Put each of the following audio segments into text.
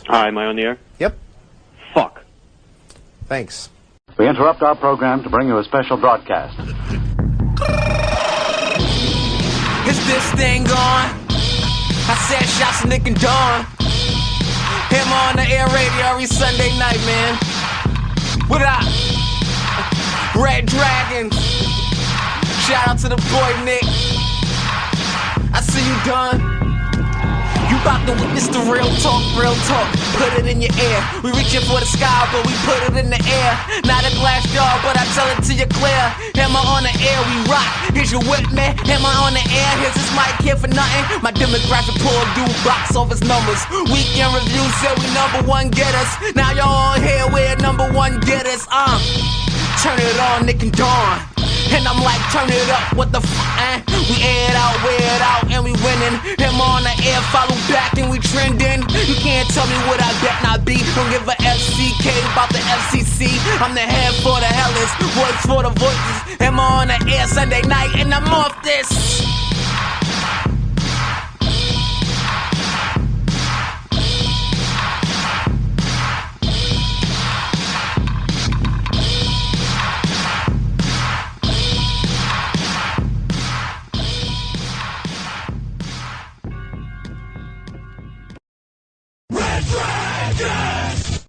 Hi, am I on the air? Yep. Fuck. Thanks. We interrupt our program to bring you a special broadcast. Is this thing on? I said shots to Nick and Dawn. Him on the air radio every Sunday night, man. What up? Red Dragons. Shout out to the boy Nick. I see you, Don. You about to witness the real talk, real talk. Put it in your ear. We reaching for the sky, but we put it in the air. Not a glass jar, but I tell it to you clear. Hammer on the air, we rock. Here's your whip, man. Hammer on the air, here's this mic here for nothing. My demographic poor dude box office numbers. Weekend review said we #1 getters. Now y'all all here, we're #1 getters. Turn it on, Nick and Dawn. And I'm like, turn it up, what the fuck, We air it out, wear it out, and we winning. Him on the air, follow back, and we trending. You can't tell me what I bet not be. Don't give a FCK about the FCC. I'm the head for the hellas, voice for the voices. Him on the air Sunday night, and I'm off this.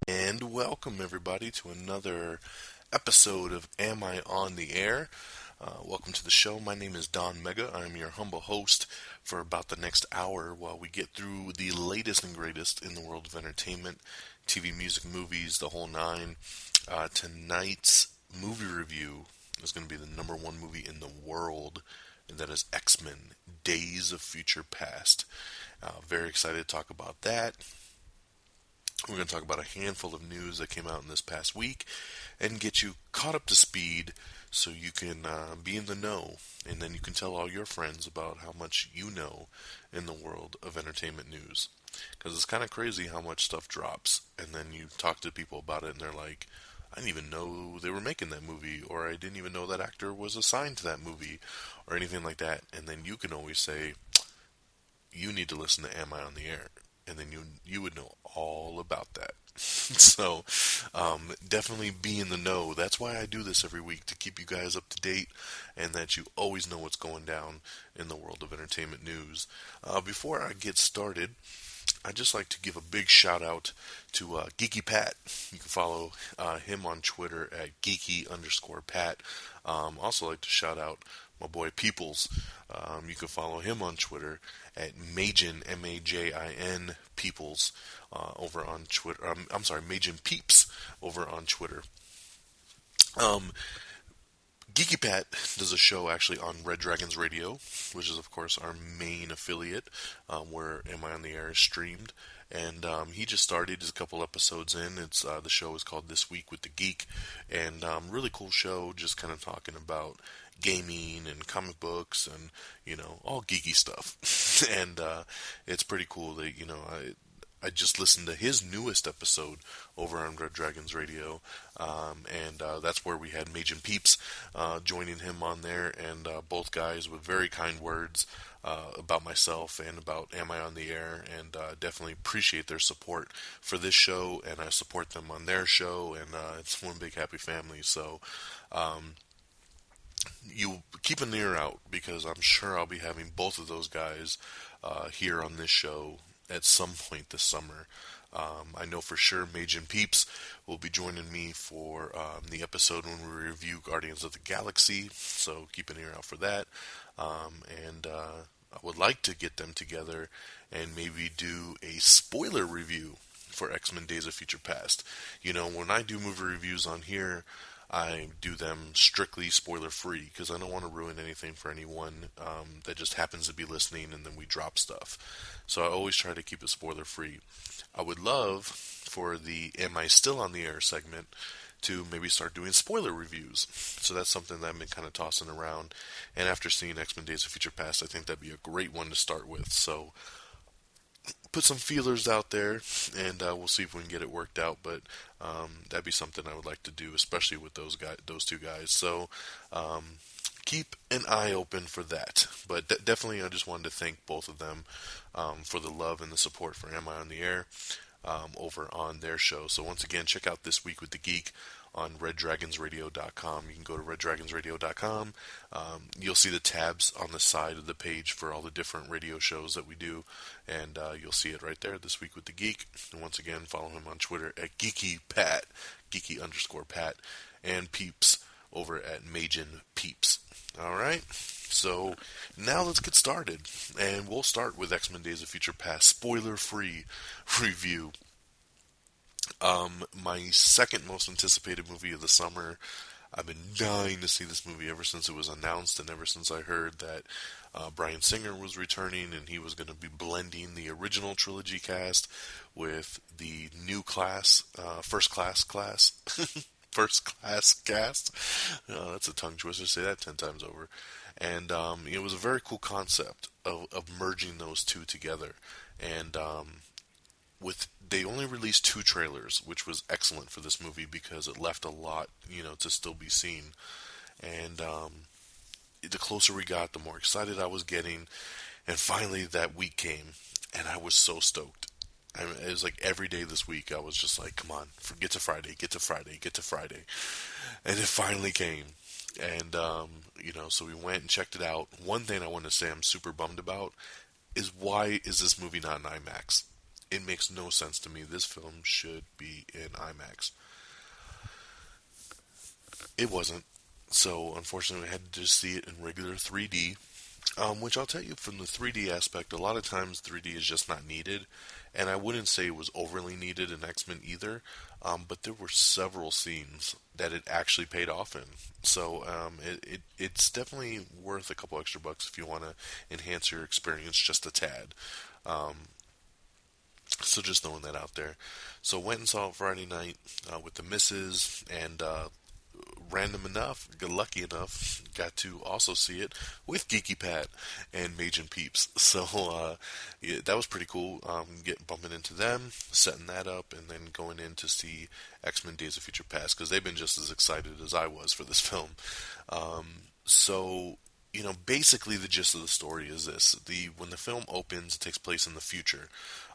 And welcome everybody to another episode of Am I on the Air? Welcome to the show. My name is Don Mega. I'm your humble host for about the next hour while we get through the latest and greatest in the world of entertainment, TV, music, movies, the whole nine. Tonight's movie review is going to be the #1 movie in the world, and that is X-Men: Days of Future Past. Very excited to talk about that. We're going to talk about a handful of news that came out in this past week and get you caught up to speed so you can be in the know, and then you can tell all your friends about how much you know in the world of entertainment news. Because it's kind of crazy how much stuff drops, and then you talk to people about it and they're like, I didn't even know they were making that movie, or I didn't even know that actor was assigned to that movie, or anything like that. And then you can always say, you need to listen to Am I on the Air? And then you would know all about that. So, definitely be in the know. That's why I do this every week, to keep you guys up to date and that you always know what's going down in the world of entertainment news. Before I get started, I'd just like to give a big shout out to Geeky Pat. You can follow him on Twitter at geeky_Pat. Also like to shout out my boy Peoples. You can follow him on Twitter at Majin, M-A-J-I-N, Peoples, over on Twitter. I'm sorry, Majin Peeps over on Twitter. Geeky Pat does a show actually on Red Dragons Radio, which is of course our main affiliate, where Am I on the Air is streamed. And he just started, he's a couple episodes in. It's the show is called This Week with the Geek, and really cool show, just kind of talking about gaming and comic books and, you know, all geeky stuff. And it's pretty cool that, you know, I just listened to his newest episode over on Red Dragons Radio, and that's where we had Majin Peeps joining him on there, and both guys with very kind words about myself and about Am I on the Air, and definitely appreciate their support for this show, and I support them on their show, and it's one big happy family. So you keep an ear out, because I'm sure I'll be having both of those guys here on this show at some point this summer. I know for sure Majin Peeps will be joining me for the episode when we review Guardians of the Galaxy, so keep an ear out for that. And I would like to get them together and maybe do a spoiler review for X-Men: Days of Future Past. You know, when I do movie reviews on here, I do them strictly spoiler-free, because I don't want to ruin anything for anyone that just happens to be listening and then we drop stuff. So I always try to keep it spoiler-free. I would love for the Am I Still on the Air segment to maybe start doing spoiler reviews. So that's something that I've been kind of tossing around. And after seeing X-Men: Days of Future Past, I think that'd be a great one to start with. So put some feelers out there, and we'll see if we can get it worked out. But that'd be something I would like to do, especially with those two guys. So keep an eye open for that. But definitely, I just wanted to thank both of them for the love and the support for Am I on the Air. over on their show. So once again, check out This Week with the Geek on reddragonsradio.com. You can go to reddragonsradio.com. You'll see the tabs on the side of the page for all the different radio shows that we do, and you'll see it right there, This Week with the Geek. And once again, follow him on Twitter at GeekyPat, Geeky_Pat, and Peeps over at Majin Peeps. Alright, so now let's get started, and we'll start with X-Men Days of Future Past spoiler-free review. My second most anticipated movie of the summer. I've been dying to see this movie ever since it was announced, and ever since I heard that Bryan Singer was returning and he was going to be blending the original trilogy cast with the new class, first class first class cast. That's a tongue twister. Say that 10 times over. And it was a very cool concept of merging those two together. And they only released 2 trailers, which was excellent for this movie because it left a lot, to still be seen. And the closer we got, the more excited I was getting. And finally, that week came, and I was so stoked. It was like every day this week, I was just like, come on, get to Friday. And it finally came. And, so we went and checked it out. One thing I want to say I'm super bummed about is, why is this movie not in IMAX? It makes no sense to me. This film should be in IMAX. It wasn't. So, unfortunately, I had to just see it in regular 3D. Which I'll tell you, from the 3D aspect, a lot of times 3D is just not needed. And I wouldn't say it was overly needed in X-Men either. But there were several scenes that it actually paid off in. So it's definitely worth a couple extra bucks if you want to enhance your experience just a tad. So just throwing that out there. So went and saw it Friday night with the missus, and random enough, lucky enough, got to also see it with Geeky Pat and Majin Peeps. So yeah, that was pretty cool. Bumping into them, setting that up, and then going in to see X-Men Days of Future Past, because they've been just as excited as I was for this film. So basically the gist of the story is this: when the film opens, it takes place in the future.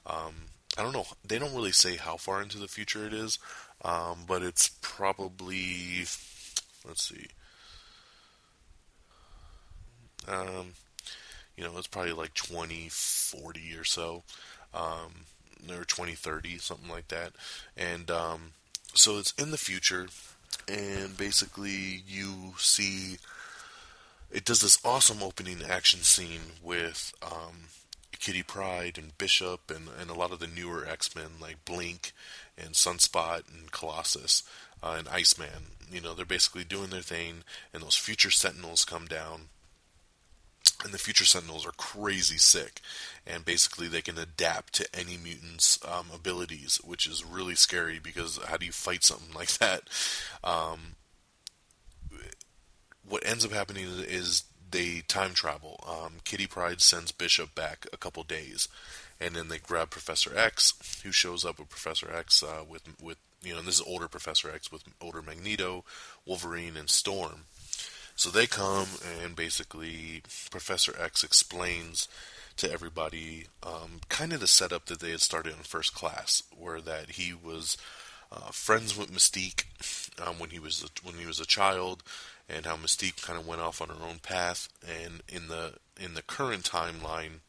I don't know. They don't really say how far into the future it is, but it's probably, let's see, it's probably like 2040 or so, or 2030, something like that. And so it's in the future, and basically you see, it does this awesome opening action scene with Kitty Pryde and Bishop and a lot of the newer X-Men like Blink and Sunspot and Colossus and Iceman. They're basically doing their thing, and those future Sentinels come down. And the future Sentinels are crazy sick, and basically they can adapt to any mutant's abilities, which is really scary, because how do you fight something like that? What ends up happening is they time travel. Kitty Pryde sends Bishop back a couple days, and then they grab Professor X, who shows up with Professor X with and this is older Professor X with older Magneto, Wolverine, and Storm. So they come, and basically Professor X explains to everybody kind of the setup that they had started in First Class, where that he was friends with Mystique when he was a child, and how Mystique kind of went off on her own path, and in the current timeline,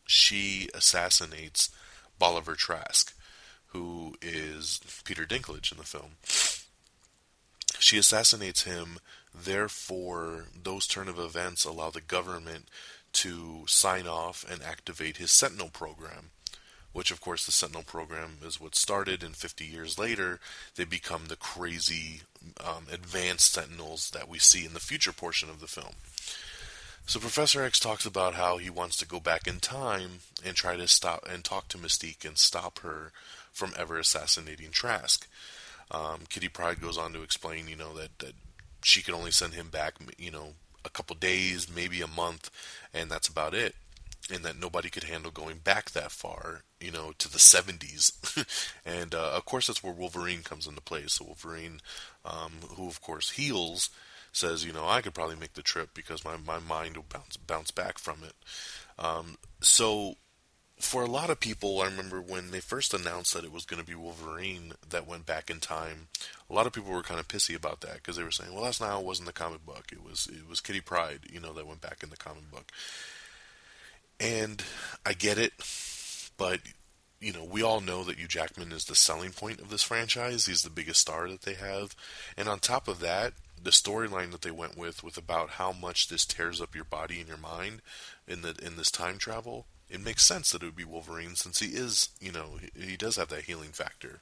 she assassinates Bolivar Trask, who is Peter Dinklage in the film. She assassinates him, therefore those turn of events allow the government to sign off and activate his Sentinel program, which of course the Sentinel program is what started, and 50 years later they become the crazy advanced Sentinels that we see in the future portion of the film. So Professor X talks about how he wants to go back in time and try to stop and talk to Mystique and stop her from ever assassinating Trask. Kitty Pryde goes on to explain, that she can only send him back, a couple days, maybe a month, and that's about it. And that nobody could handle going back that far, to the 70s. And, of course, that's where Wolverine comes into play. So Wolverine, who, of course, heals, says, I could probably make the trip because my mind will bounce back from it. So for a lot of people, I remember when they first announced that it was going to be Wolverine that went back in time. A lot of people were kind of pissy about that because they were saying, "Well, that's not how it was in the comic book. It was Kitty Pryde, that went back in the comic book." And I get it, but we all know that Hugh Jackman is the selling point of this franchise. He's the biggest star that they have, and on top of that, the storyline that they went with about how much this tears up your body and your mind in this time travel. It makes sense that it would be Wolverine since he is, he does have that healing factor.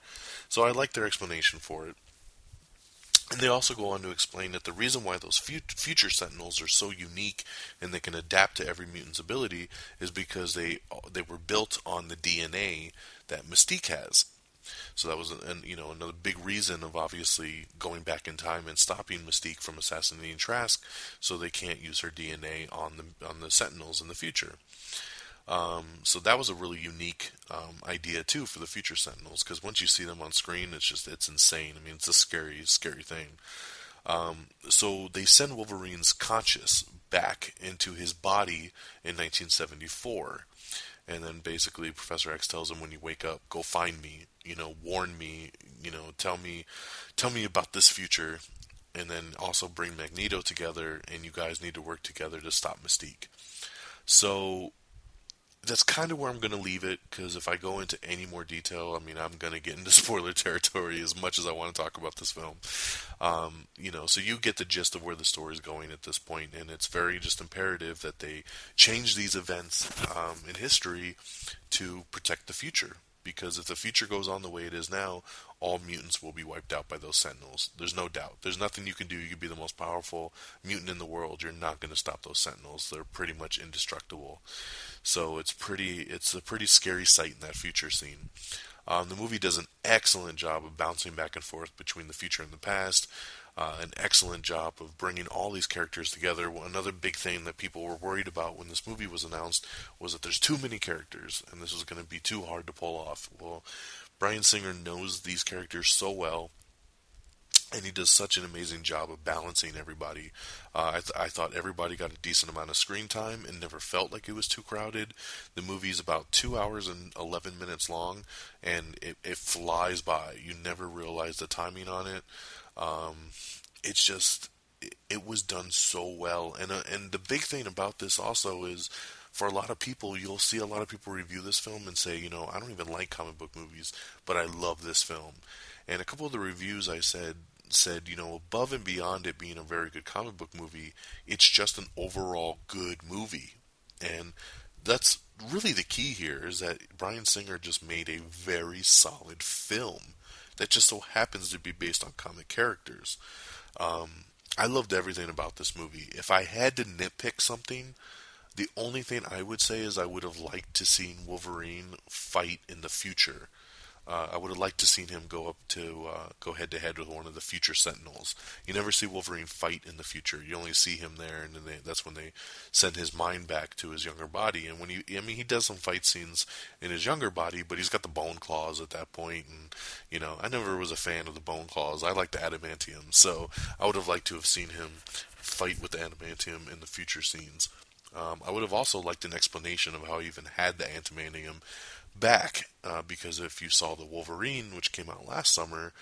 So I like their explanation for it. And they also go on to explain that the reason why those future Sentinels are so unique and they can adapt to every mutant's ability is because they were built on the DNA that Mystique has. So that was another big reason of obviously going back in time and stopping Mystique from assassinating Trask, so they can't use her DNA on the Sentinels in the future. So that was a really unique idea too for the future Sentinels, because once you see them on screen, it's insane. I mean, it's a scary, scary thing. So they send Wolverine's conscious back into his body in 1974, and then basically Professor X tells him, when you wake up, go find me, warn me, tell me about this future, and then also bring Magneto together, and you guys need to work together to stop Mystique. So that's kind of where I'm going to leave it, because if I go into any more detail, I mean, I'm going to get into spoiler territory as much as I want to talk about this film. So you get the gist of where the story is going at this point, and it's very just imperative that they change these events in history to protect the future. Because if the future goes on the way it is now, all mutants will be wiped out by those Sentinels. There's no doubt. There's nothing you can do. You could be the most powerful mutant in the world. You're not going to stop those Sentinels. They're pretty much indestructible. So it's a pretty scary sight in that future scene. The movie does an excellent job of bouncing back and forth between the future and the past. An excellent job of bringing all these characters together. Another big thing that people were worried about when this movie was announced was that there's too many characters and this was going to be too hard to pull off. Well, Bryan Singer knows these characters so well, and he does such an amazing job of balancing everybody. I thought everybody got a decent amount of screen time and never felt like it was too crowded. The movie is about 2 hours and 11 minutes long, and it flies by. You never realize the timing on it. It was done so well. And the big thing about this also is, for a lot of people, you'll see a lot of people review this film and say, I don't even like comic book movies, but I love this film. And a couple of the reviews I said, above and beyond it being a very good comic book movie, it's just an overall good movie. And that's really the key here, is that Bryan Singer just made a very solid film that just so happens to be based on comic characters. I loved everything about this movie. If I had to nitpick something, the only thing I would say is I would have liked to see Wolverine fight in the future. I would have liked to seen him go head to head with one of the future Sentinels. You never see Wolverine fight in the future. You only see him there, and then that's when they send his mind back to his younger body. And he does some fight scenes in his younger body, but he's got the bone claws at that point. And I never was a fan of the bone claws. I like the adamantium, so I would have liked to have seen him fight with the adamantium in the future scenes. I would have also liked an explanation of how he even had the adamantium back, because if you saw the Wolverine, which came out last summer,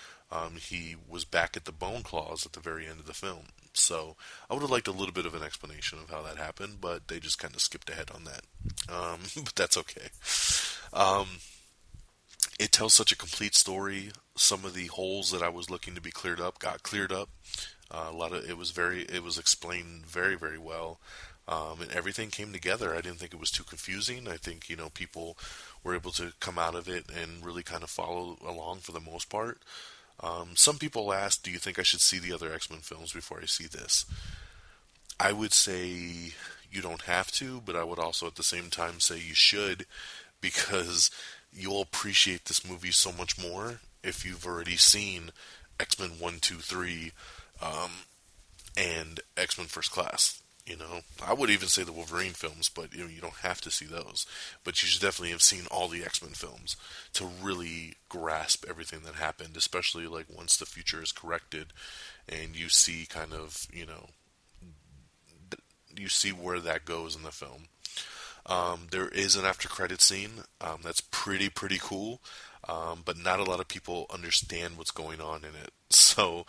he was back at the bone claws at the very end of the film. So I would have liked a little bit of an explanation of how that happened, but they just kind of skipped ahead on that. But that's okay. It tells such a complete story. Some of the holes that I was looking to be cleared up got cleared up. It was explained very, very well. And everything came together. I didn't think it was too confusing. I think, people were able to come out of it and really kind of follow along for the most part. Some people asked, do you think I should see the other X-Men films before I see this? I would say you don't have to, but I would also at the same time say you should, because you'll appreciate this movie so much more if you've already seen X-Men 1, 2, 3, and X-Men First Class. I would even say the Wolverine films, but you don't have to see those. But you should definitely have seen all the X-Men films to really grasp everything that happened, especially like once the future is corrected and you see kind of, you see where that goes in the film. There is an after credit scene that's pretty cool, but not a lot of people understand what's going on in it. So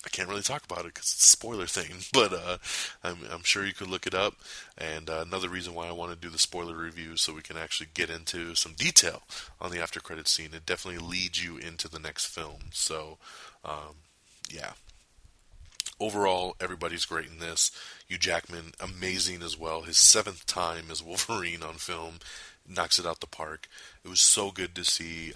I can't really talk about it because it's a spoiler thing, but I'm sure you could look it up. And another reason why I want to do the spoiler review so we can actually get into some detail on the after credit scene. It definitely leads you into the next film. So, yeah. Overall, everybody's great in this. Hugh Jackman, amazing as well. His 7th time as Wolverine on film, knocks it out the park. It was so good to see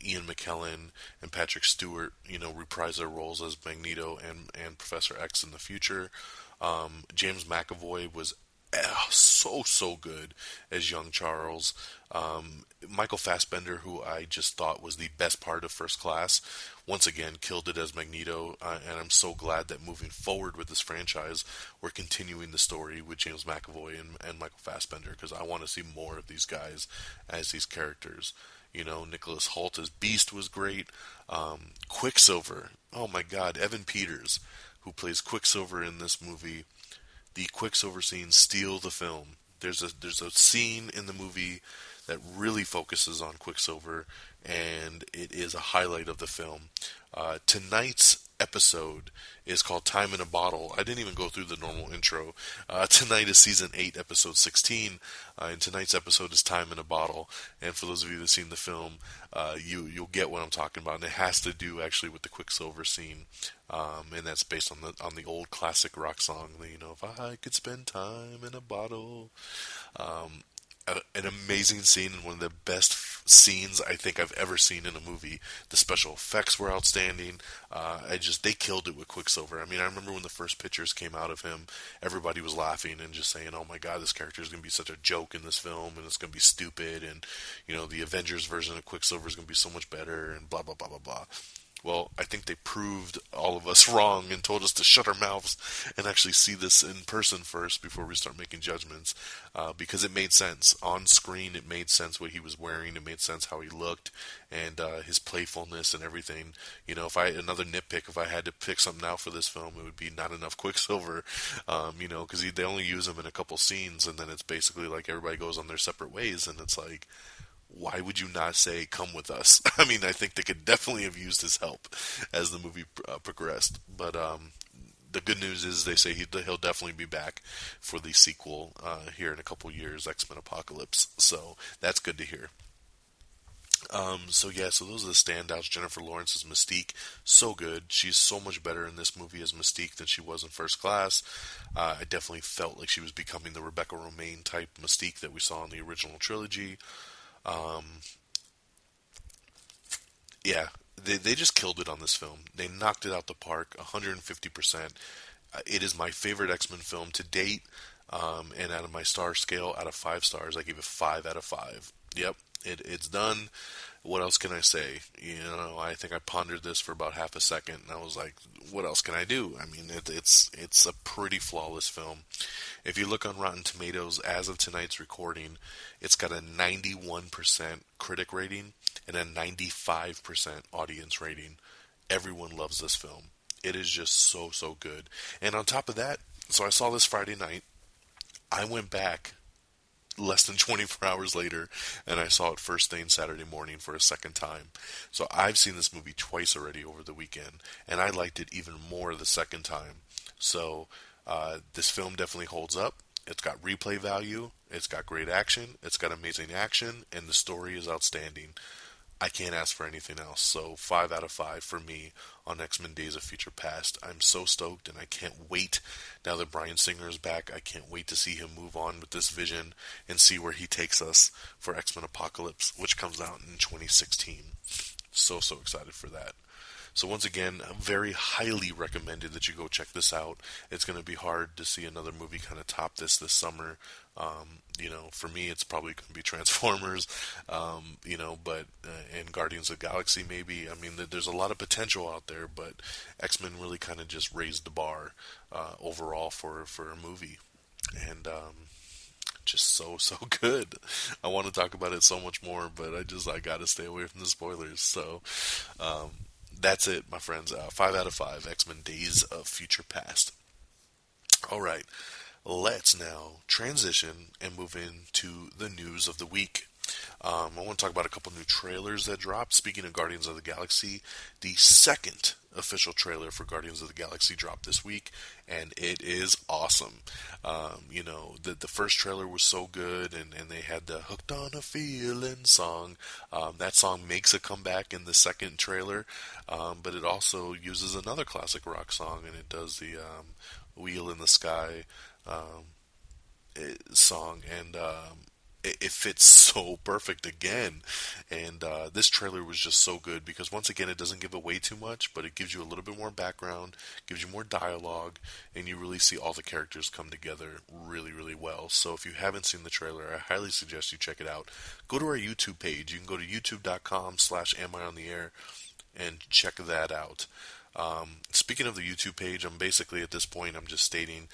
Ian McKellen and Patrick Stewart, reprise their roles as Magneto and Professor X in the future. James McAvoy was so good as young Charles. Michael Fassbender, who I just thought was the best part of First Class, once again killed it as Magneto, and I'm so glad that moving forward with this franchise, we're continuing the story with James McAvoy and Michael Fassbender, because I want to see more of these guys as these characters. Nicholas Hoult as Beast was great. Quicksilver, oh my God, Evan Peters, who plays Quicksilver in this movie. The Quicksilver scenes steal the film. There's a scene in the movie that really focuses on Quicksilver, and it is a highlight of the film. Tonight's episode is called Time in a Bottle. I didn't even go through the normal intro. Tonight is season 8, episode 16, and tonight's episode is Time in a Bottle. And for those of you that have seen the film, you'll get what I'm talking about. And it has to do actually with the Quicksilver scene, and that's based on the old classic rock song. If I could spend time in a bottle. An amazing scene and one of the best scenes I think I've ever seen in a movie. The special effects were outstanding. They killed it with Quicksilver. I mean, I remember when the first pictures came out of him, everybody was laughing and just saying, "Oh my God, this character is going to be such a joke in this film, and it's going to be stupid, and the Avengers version of Quicksilver is going to be so much better, and blah blah blah blah blah." Well, I think they proved all of us wrong and told us to shut our mouths and actually see this in person first before we start making judgments, because it made sense. On screen, it made sense what he was wearing. It made sense how he looked and his playfulness and everything. If I had to pick something out for this film, it would be not enough Quicksilver, because they only use him in a couple scenes, and then it's basically like everybody goes on their separate ways, and it's like, why would you not say, "Come with us"? I mean, I think they could definitely have used his help as the movie progressed. But the good news is they say he'll definitely be back for the sequel here in a couple years, X-Men Apocalypse. So that's good to hear. So those are the standouts. Jennifer Lawrence as Mystique, so good. She's so much better in this movie as Mystique than she was in First Class. I definitely felt like she was becoming the Rebecca Romijn type Mystique that we saw in the original trilogy. They just killed it on this film. They knocked it out the park, 150%. It is my favorite X-Men film to date, and out of my star scale, out of 5 stars, I give it 5 out of 5. Yep, it's done. What else can I say? I think I pondered this for about half a second, and I was like, what else can I do? I mean, it's a pretty flawless film. If you look on Rotten Tomatoes, as of tonight's recording, it's got a 91% critic rating and a 95% audience rating. Everyone loves this film. It is just so good. And on top of that, so I saw this Friday night. I went back less than 24 hours later, and I saw it first thing Saturday morning for a second time. So I've seen this movie twice already over the weekend, and I liked it even more the second time. So this film definitely holds up. It's got replay value, it's got great action, it's got amazing action, and the story is outstanding. I can't ask for anything else. So 5 out of 5 for me on X-Men Days of Future Past. I'm so stoked, and I can't wait now that Bryan Singer is back. I can't wait to see him move on with this vision and see where he takes us for X-Men Apocalypse, which comes out in 2016. So excited for that. So once again, very highly recommended that you go check this out. It's going to be hard to see another movie kind of top this summer. For me, it's probably going to be Transformers, but and Guardians of the Galaxy maybe. I mean, there's a lot of potential out there, but X-Men really kind of just raised the bar overall for a movie. And just so good. I want to talk about it so much more, but I got to stay away from the spoilers. So that's it, my friends. 5 out of 5, X-Men Days of Future Past. All right. let's now transition and move into the news of the week. I want to talk about a couple new trailers that dropped. Speaking of Guardians of the Galaxy, the second official trailer for Guardians of the Galaxy dropped this week, and it is awesome. The first trailer was so good, and they had the Hooked on a Feeling song. That song makes a comeback in the second trailer, but it also uses another classic rock song, and it does the Wheel in the Sky song, and it fits so perfect again. And this trailer was just so good because, once again, it doesn't give away too much, but it gives you a little bit more background, gives you more dialogue, and you really see all the characters come together really, really well. So if you haven't seen the trailer, I highly suggest you check it out. Go to our YouTube page. You can go to youtube.com/amiontheair and check that out. Speaking of the YouTube page, I'm basically, at this point, I'm just stating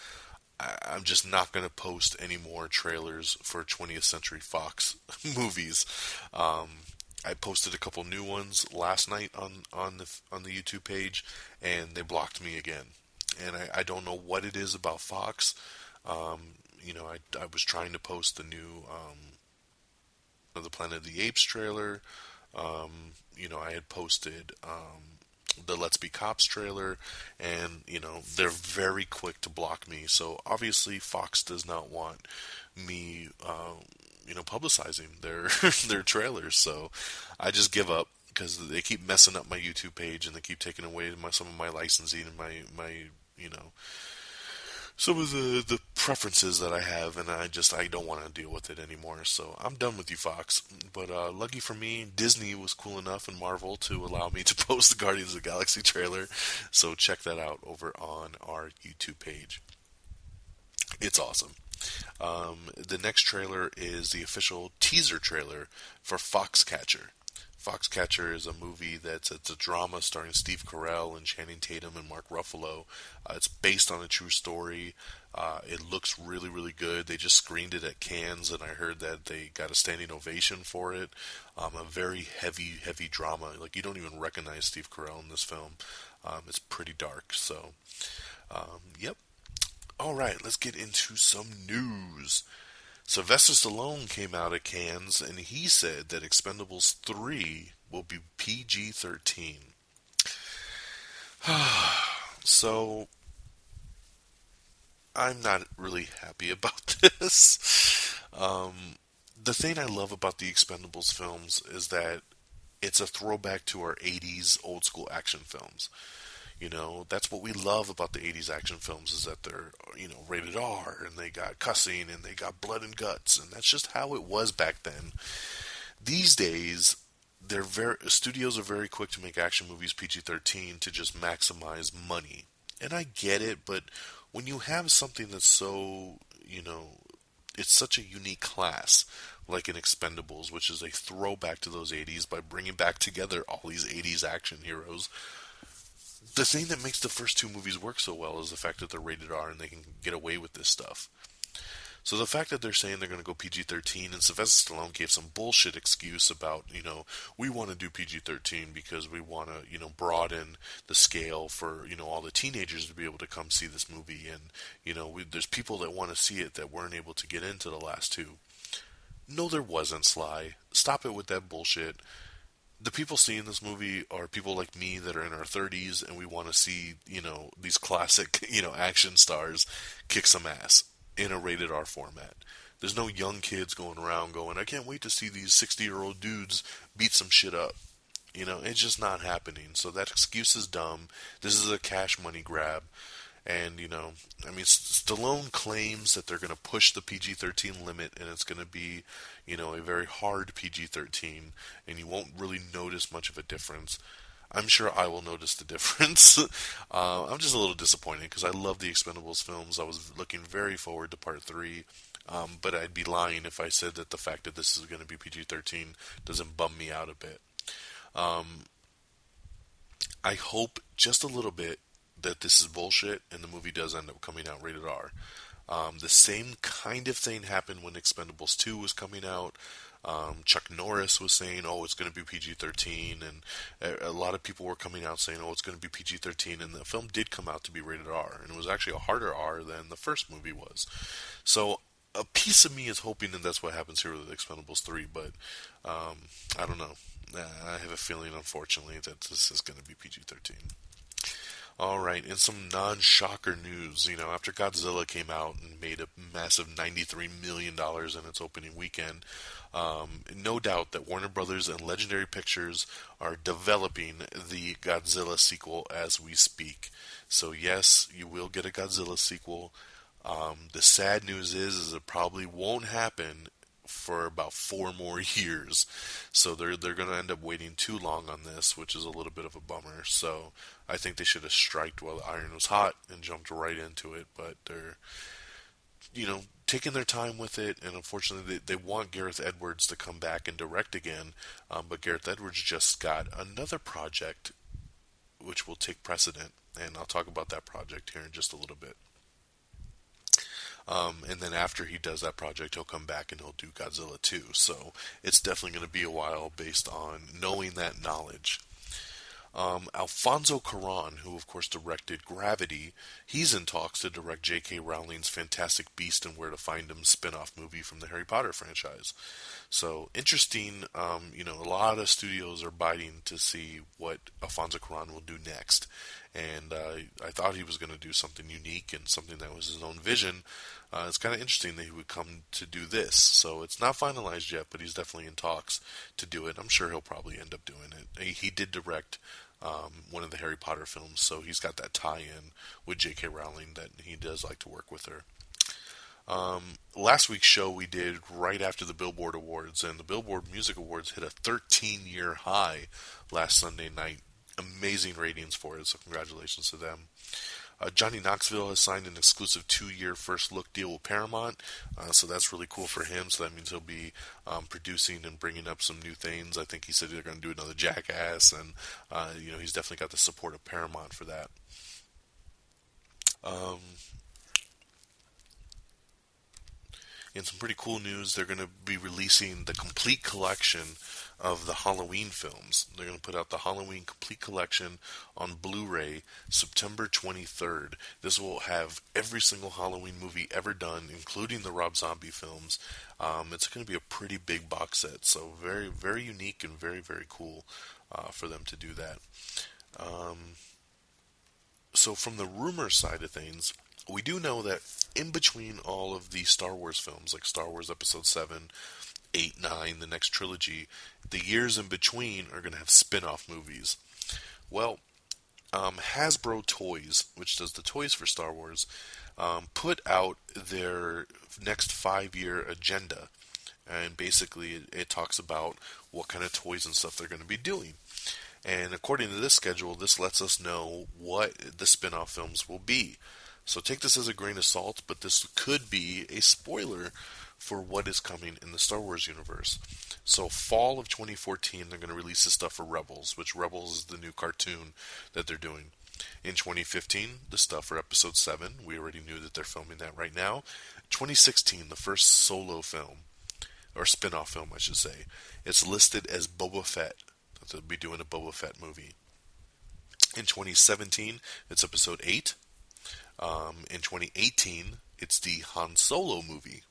I'm just not going to post any more trailers for 20th Century Fox movies. I posted a couple new ones last night on the YouTube page, and they blocked me again. And I don't know what it is about Fox. I was trying to post the new the Planet of the Apes trailer. I had posted the Let's Be Cops trailer, and they're very quick to block me. So obviously Fox does not want me publicizing their trailers. So I just give up, because they keep messing up my YouTube page, and they keep taking away some of my licensing and my some of the preferences that I have, and I don't want to deal with it anymore. So I'm done with you, Fox. But lucky for me, Disney was cool enough, and Marvel, to allow me to post the Guardians of the Galaxy trailer. So check that out over on our YouTube page. It's awesome. The next trailer is the official teaser trailer for Foxcatcher. Foxcatcher is a movie it's a drama starring Steve Carell and Channing Tatum and Mark Ruffalo. It's based on a true story. It looks really, really good. They just screened it at Cannes, and I heard that they got a standing ovation for it. A very heavy, heavy drama. Like, you don't even recognize Steve Carell in this film. It's pretty dark. So, yep. All right, let's get into some news. Sylvester Stallone came out at Cannes, and he said that Expendables 3 will be PG-13. So, I'm not really happy about this. The thing I love about the Expendables films is that it's a throwback to our 80s old school action films. That's what we love about the 80s action films, is that they're, rated R, and they got cussing, and they got blood and guts, and that's just how it was back then. These days, studios are very quick to make action movies PG-13 to just maximize money. And I get it, but when you have something that's so, it's such a unique class, like in Expendables, which is a throwback to those 80s by bringing back together all these 80s action heroes. The thing that makes the first two movies work so well is the fact that they're rated R and they can get away with this stuff. So the fact that they're saying they're going to go PG-13, and Sylvester Stallone gave some bullshit excuse about, we want to do PG-13 because we want to, broaden the scale for, all the teenagers to be able to come see this movie. And, there's people that want to see it that weren't able to get into the last two. No, there wasn't, Sly. Stop it with that bullshit. The people seeing this movie are people like me that are in our 30s, and we want to see, these classic, action stars kick some ass in a rated R format. There's no young kids going around going, I can't wait to see these 60-year-old dudes beat some shit up. It's just not happening. So that excuse is dumb. This is a cash money grab. And, Stallone claims that they're going to push the PG-13 limit, and it's going to be, a very hard PG-13, and you won't really notice much of a difference. I'm sure I will notice the difference. I'm just a little disappointed, because I love the Expendables films. I was looking very forward to Part 3, but I'd be lying if I said that the fact that this is going to be PG-13 doesn't bum me out a bit. I hope just a little bit that this is bullshit and the movie does end up coming out rated R. The same kind of thing happened when Expendables 2 was coming out. Chuck Norris was saying, oh, it's going to be PG-13, and a lot of people were coming out saying, oh, it's going to be PG-13, and the film did come out to be rated R, and it was actually a harder R than the first movie was. So a piece of me is hoping that that's what happens here with Expendables 3, but I don't know. I have a feeling, unfortunately, that this is going to be PG-13. Alright, in some non-shocker news, after Godzilla came out and made a massive $93 million in its opening weekend, no doubt that Warner Brothers and Legendary Pictures are developing the Godzilla sequel as we speak. So yes, you will get a Godzilla sequel. The sad news is it probably won't happen for about 4 more years. So they're going to end up waiting too long on this, which is a little bit of a bummer. So I think they should have striked while the iron was hot and jumped right into it. But they're, taking their time with it. And unfortunately, they want Gareth Edwards to come back and direct again. But Gareth Edwards just got another project which will take precedent. And I'll talk about that project here in just a little bit. And then after he does that project, he'll come back and he'll do Godzilla 2. So it's definitely going to be a while based on knowing that knowledge. Alfonso Cuarón, who of course directed Gravity, he's in talks to direct J.K. Rowling's Fantastic Beasts and Where to Find Them spin-off movie from the Harry Potter franchise. So interesting, a lot of studios are biting to see what Alfonso Cuarón will do next. And I thought he was going to do something unique and something that was his own vision. It's kind of interesting that he would come to do this. So it's not finalized yet, but he's definitely in talks to do it. I'm sure he'll probably end up doing it. He did direct one of the Harry Potter films, so he's got that tie-in with J.K. Rowling that he does like to work with her. Last week's show we did right after the Billboard Awards, and the Billboard Music Awards hit a 13-year high last Sunday night. Amazing ratings for it, so congratulations to them. Johnny Knoxville has signed an exclusive 2-year first look deal with Paramount, so that's really cool for him. So that means he'll be producing and bringing up some new things. I think he said they're going to do another Jackass, and he's definitely got the support of Paramount for that. In some pretty cool news, they're going to be releasing the complete collection of the Halloween films. They're going to put out the Halloween complete collection on Blu-ray September 23rd. This will have every single Halloween movie ever done, including the Rob Zombie films. It's going to be a pretty big box set, so very, very unique and very, very cool for them to do that. So from the rumor side of things, we do know that in between all of the Star Wars films, like Star Wars Episode 7, 8, 9, the next trilogy, the years in between are going to have spin-off movies. Well, Hasbro Toys, which does the toys for Star Wars, put out their next 5-year agenda. And basically it talks about what kind of toys and stuff they're going to be doing. And according to this schedule, this lets us know what the spin-off films will be. So take this as a grain of salt, but this could be a spoiler for what is coming in the Star Wars universe. So fall of 2014, they're going to release the stuff for Rebels, which Rebels is the new cartoon that they're doing. In 2015, the stuff for Episode 7. We already knew that they're filming that right now. 2016, the first solo film, or spin-off film, I should say. It's listed as Boba Fett. They'll be doing a Boba Fett movie. In 2017, it's Episode 8. In 2018, it's the Han Solo movie.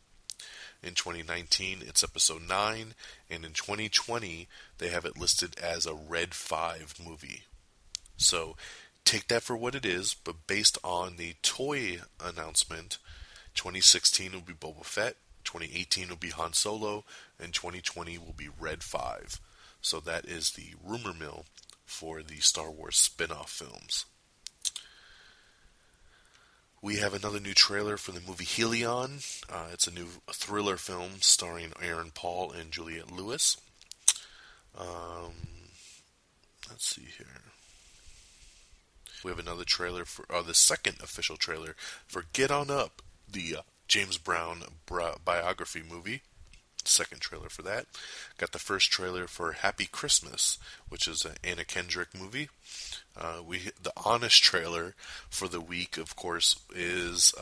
In 2019, it's Episode 9. And in 2020, they have it listed as a Red 5 movie. So take that for what it is, but based on the toy announcement, 2016 will be Boba Fett, 2018 will be Han Solo, and 2020 will be Red 5. So that is the rumor mill for the Star Wars spin-off films. We have another new trailer for the movie Helion. It's a new thriller film starring Aaron Paul and Juliette Lewis. Let's see here. We have another trailer for the second official trailer for Get On Up, the James Brown biography movie. second trailer for that. Got the first trailer for Happy Christmas, which is an Anna Kendrick movie. The honest trailer for the week, of course, is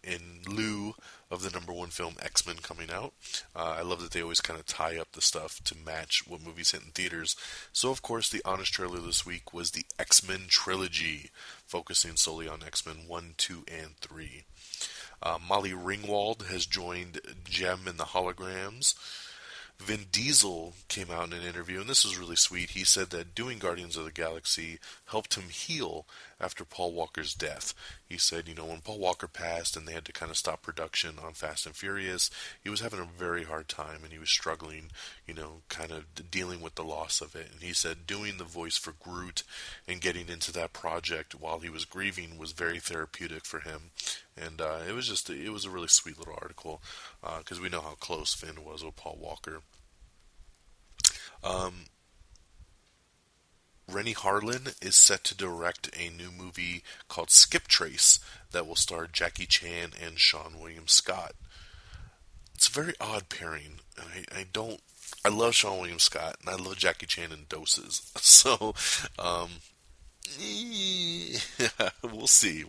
in lieu of the number one film X-Men coming out. I love that they always kind of tie up the stuff to match what movies hit in theaters. So, of course, the honest trailer this week was the X-Men trilogy, focusing solely on X-Men 1, 2, and 3. Molly Ringwald has joined Jem in the Holograms. Vin Diesel came out in an interview, and this was really sweet. He said that doing Guardians of the Galaxy helped him heal after Paul Walker's death. He said, when Paul Walker passed and they had to kind of stop production on Fast and Furious, he was having a very hard time, and he was struggling, kind of dealing with the loss of it. And he said doing the voice for Groot and getting into that project while he was grieving was very therapeutic for him. And it was a really sweet little article, because we know how close Finn was with Paul Walker. Rennie Harlin is set to direct a new movie called Skip Trace that will star Jackie Chan and Sean William Scott. It's a very odd pairing. I love Sean William Scott, and I love Jackie Chan in doses. So, we'll see.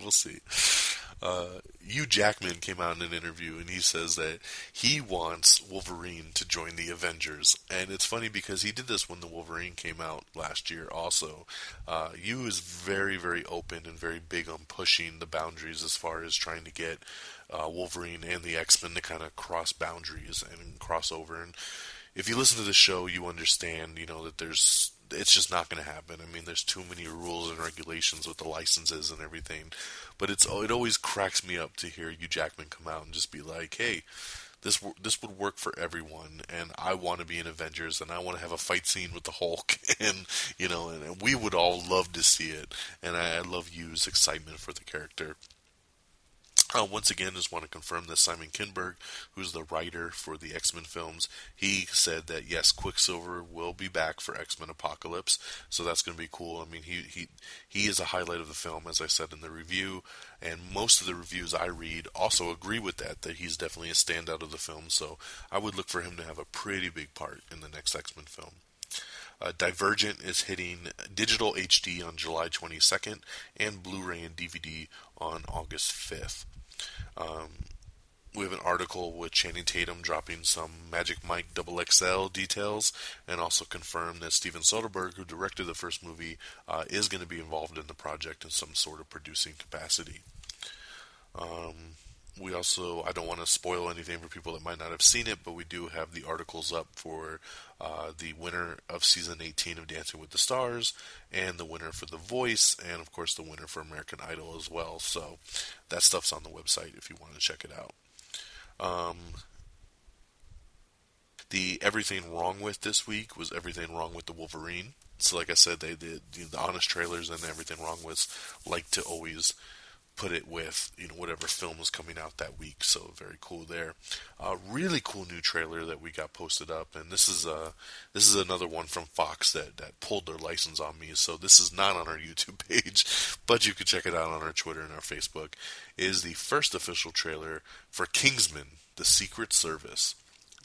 Hugh Jackman came out in an interview, and he says that he wants Wolverine to join the Avengers. And it's funny because he did this when the Wolverine came out last year also. Hugh is very, very open and very big on pushing the boundaries as far as trying to get Wolverine and the X-Men to kind of cross boundaries and cross over. And if you listen to the show, you understand, that it's just not going to happen. I mean, there's too many rules and regulations with the licenses and everything. But it always cracks me up to hear Hugh Jackman come out and just be like, hey, this would work for everyone, and I want to be in Avengers, and I want to have a fight scene with the Hulk, and we would all love to see it. And I love Hugh's excitement for the character. Once again, just want to confirm that Simon Kinberg, who's the writer for the X-Men films, he said that yes, Quicksilver will be back for X-Men Apocalypse, so that's going to be cool. I mean, he is a highlight of the film, as I said in the review, and most of the reviews I read also agree with that he's definitely a standout of the film, so I would look for him to have a pretty big part in the next X-Men film. Divergent is hitting digital HD on July 22nd and Blu-ray and DVD on August 5th. We have an article with Channing Tatum dropping some Magic Mike XXL details, and also confirmed that Steven Soderbergh, who directed the first movie, is going to be involved in the project in some sort of producing capacity. We also, I don't want to spoil anything for people that might not have seen it, but we do have the articles up for the winner of Season 18 of Dancing with the Stars, and the winner for The Voice, and of course the winner for American Idol as well. So that stuff's on the website if you want to check it out. The Everything Wrong With this week was Everything Wrong With the Wolverine. So like I said, they did the honest trailers, and Everything Wrong With like to always put it with whatever film was coming out that week, so very cool there. Really cool new trailer that we got posted up, and this is another one from Fox that pulled their license on me, so this is not on our YouTube page, but you can check it out on our Twitter and our Facebook. It is the first official trailer for Kingsman: The Secret Service.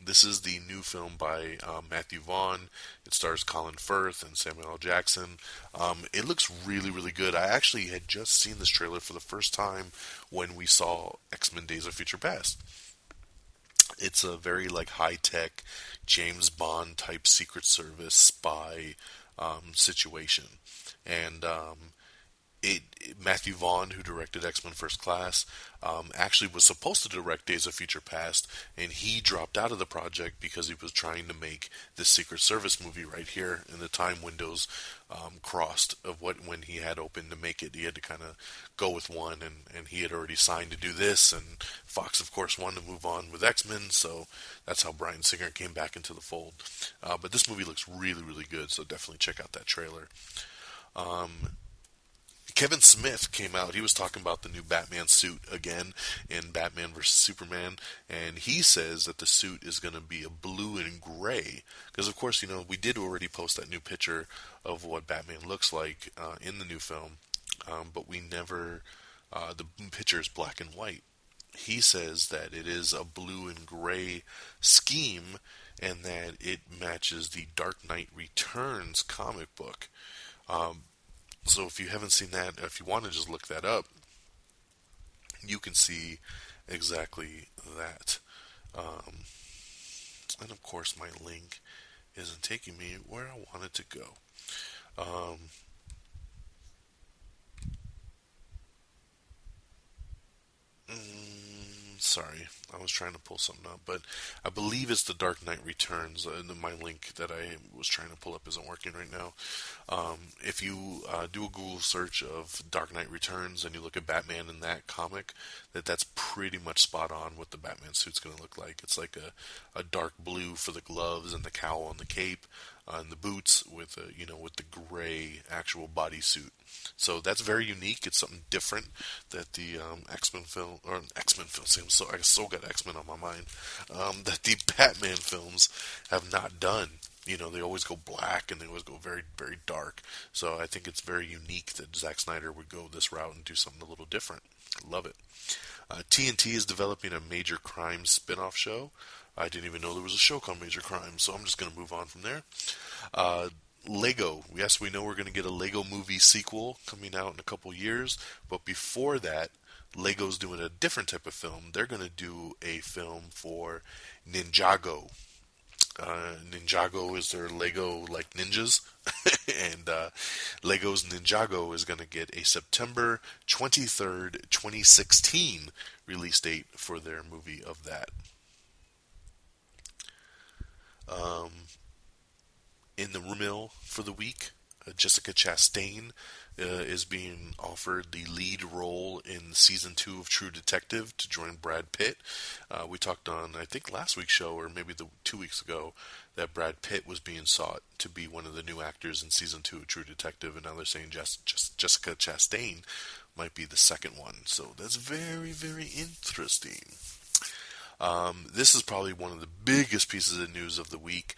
This is the new film by Matthew Vaughn. It stars Colin Firth and Samuel L. Jackson. It looks really, really good. I actually had just seen this trailer for the first time when we saw X-Men Days of Future Past. It's a very high-tech James Bond type Secret Service spy situation. And Matthew Vaughn, who directed X-Men First Class, actually was supposed to direct Days of Future Past, and he dropped out of the project because he was trying to make this Secret Service movie right here, and the time windows crossed of when he had opened to make it. He had to kind of go with one, and he had already signed to do this, and Fox, of course, wanted to move on with X-Men, so that's how Bryan Singer came back into the fold. But this movie looks really, really good, so definitely check out that trailer. Kevin Smith came out. He was talking about the new Batman suit again in Batman vs. Superman, and he says that the suit is going to be a blue and gray. Because, of course, we did already post that new picture of what Batman looks like in the new film, but we never... the picture is black and white. he says that it is a blue and gray scheme and that it matches the Dark Knight Returns comic book. So if you haven't seen that, if you want to just look that up, you can see exactly that. And of course my link isn't taking me where I want it to go. Sorry, I was trying to pull something up, but I believe it's the Dark Knight Returns. My link that I was trying to pull up isn't working right now. If you do a Google search of Dark Knight Returns and you look at Batman in that comic, that's pretty much spot on what the Batman suit's going to look like. It's like a dark blue for the gloves and the cowl and the cape and the boots with the gray actual bodysuit. So that's very unique. It's something different that the X-Men film, or X-Men films, I still got X-Men on my mind, that the Batman films have not done. They always go black and they always go very, very dark. So I think it's very unique that Zack Snyder would go this route and do something a little different. Love it. TNT is developing a Major Crimes spin-off show. I didn't even know there was a show called Major Crimes, so I'm just going to move on from there. Lego. Yes, we know we're going to get a Lego movie sequel coming out in a couple years, but before that, Lego's doing a different type of film. They're going to do a film for Ninjago. Ninjago is their Lego like ninjas, and Lego's Ninjago is going to get a September 23rd, 2016 release date for their movie of that. In the room mill for the week, Jessica Chastain is being offered the lead role in season 2 of True Detective to join Brad Pitt. We talked on, I think, last week's show, or maybe 2 weeks ago, that Brad Pitt was being sought to be one of the new actors in season 2 of True Detective, and now they're saying Jessica Chastain might be the second one. So that's very, very interesting. This is probably one of the biggest pieces of news of the week.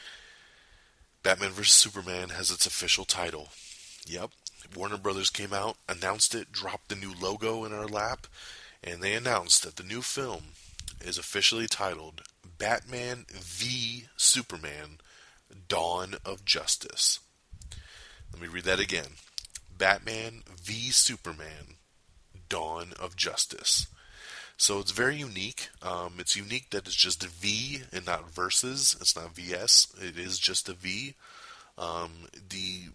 Batman vs. Superman has its official title. Yep, Warner Brothers came out, announced it, dropped the new logo in our lap, and they announced that the new film is officially titled Batman v Superman: Dawn of Justice. Let me read that again. Batman v Superman: Dawn of Justice. So it's very unique. It's unique that it's just a V and not versus. It's not VS. It is just a V. The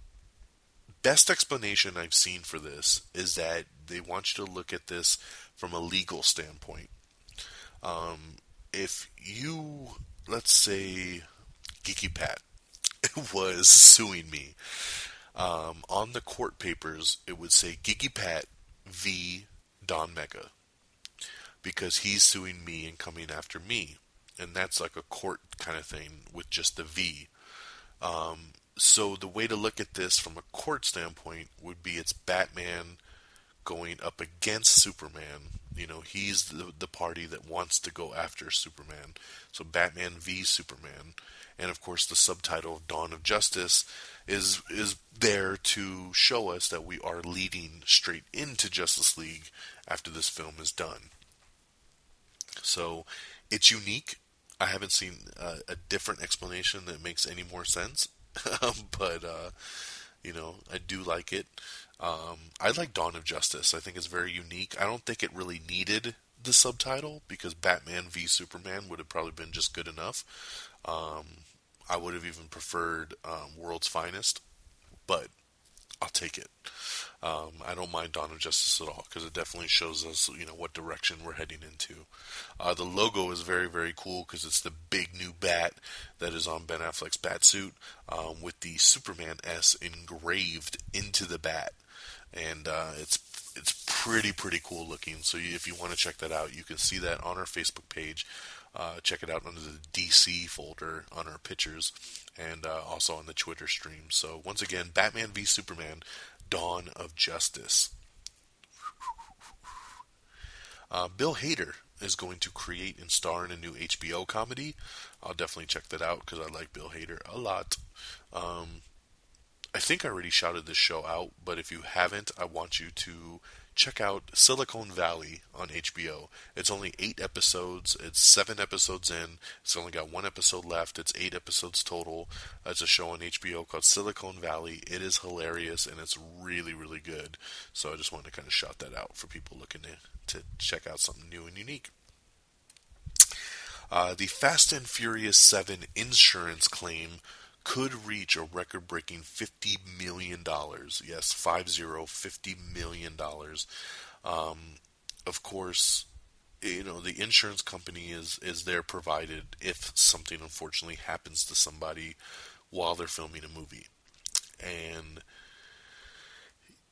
best explanation I've seen for this is that they want you to look at this from a legal standpoint. If you, let's say, Geeky Pat was suing me, on the court papers it would say Geeky Pat v. Don Mega, because he's suing me and coming after me. And that's like a court kind of thing with just the V. So the way to look at this from a court standpoint would be it's Batman going up against Superman. He's the party that wants to go after Superman. So Batman v Superman. And of course the subtitle of Dawn of Justice is there to show us that we are leading straight into Justice League after this film is done. So it's unique. I haven't seen a different explanation that makes any more sense. But I do like it. I like Dawn of Justice. I think it's very unique. I don't think it really needed the subtitle because Batman v Superman would have probably been just good enough. I would have even preferred World's Finest, but I'll take it. I don't mind Dawn of Justice at all because it definitely shows us, what direction we're heading into. The logo is very, very cool because it's the big new bat that is on Ben Affleck's Batsuit with the Superman S engraved into the bat, and it's pretty cool looking. So if you want to check that out, you can see that on our Facebook page. Check it out under the DC folder on our pictures, and also on the Twitter stream. So once again, Batman v Superman: Dawn of Justice. Bill Hader is going to create and star in a new HBO comedy. I'll definitely check that out because I like Bill Hader a lot. I think I already shouted this show out, but if you haven't, I want you to check out Silicon Valley on HBO. It's only 8 episodes. It's 7 episodes in. It's only got 1 episode left. It's 8 episodes total. It's a show on HBO called Silicon Valley. It is hilarious, and it's really, really good. So I just wanted to kind of shout that out for people looking to check out something new and unique. The Fast and Furious 7 insurance claim could reach a record-breaking $50 million. Yes, $50 million. Of course, the insurance company is there provided if something unfortunately happens to somebody while they're filming a movie. And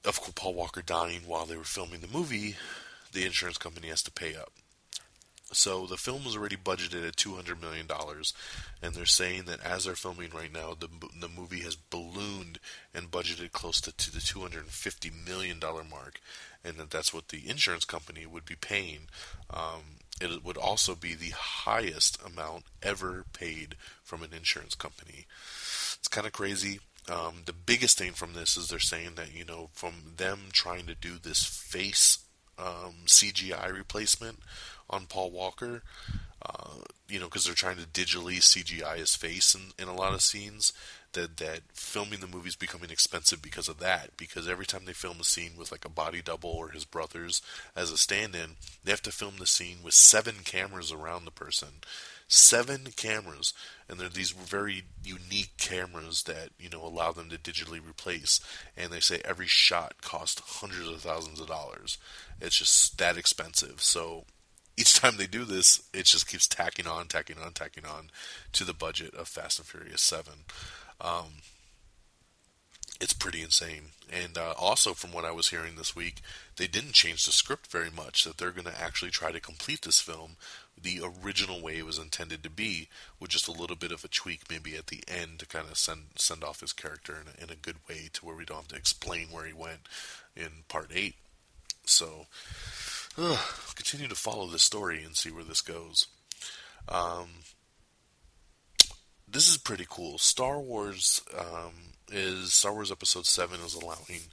of course, Paul Walker dying while they were filming the movie, the insurance company has to pay up. So the film was already budgeted at $200 million, and they're saying that as they're filming right now, the movie has ballooned and budgeted close to the $250 million mark, and that's what the insurance company would be paying. It would also be the highest amount ever paid from an insurance company. It's kind of crazy. The biggest thing from this is they're saying that, from them trying to do this face CGI replacement on Paul Walker, because they're trying to digitally CGI his face in a lot of scenes, that filming the movie is becoming expensive because of that. Because every time they film a scene with like a body double or his brothers as a stand-in, they have to film the scene with 7 cameras around the person. 7 cameras, and they're these very unique cameras that allow them to digitally replace, and they say every shot costs hundreds of thousands of dollars. It's just that expensive. So each time they do this, it just keeps tacking on to the budget of Fast and Furious 7. It's pretty insane. And also, from what I was hearing this week, they didn't change the script very much, that they're going to actually try to complete this film the original way it was intended to be, with just a little bit of a tweak maybe at the end to kind of send off his character in a good way, to where we don't have to explain where he went in Part 8. So, continue to follow this story and see where this goes. This is pretty cool. Star Wars Episode 7 is allowing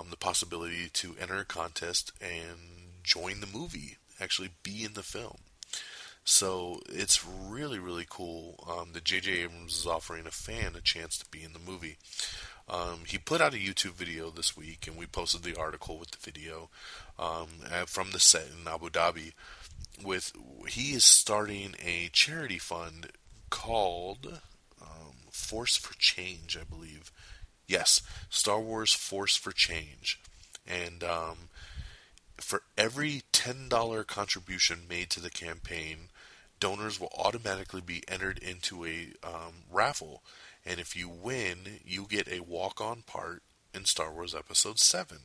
the possibility to enter a contest and join the movie, actually be in the film. So it's really, really cool that J.J. Abrams is offering a fan a chance to be in the movie. He put out a YouTube video this week, and we posted the article with the video from the set in Abu Dhabi. He is starting a charity fund called Force for Change, I believe. Yes, Star Wars Force for Change. And for every $10 contribution made to the campaign, donors will automatically be entered into a raffle. And if you win, you get a walk-on part in Star Wars Episode 7.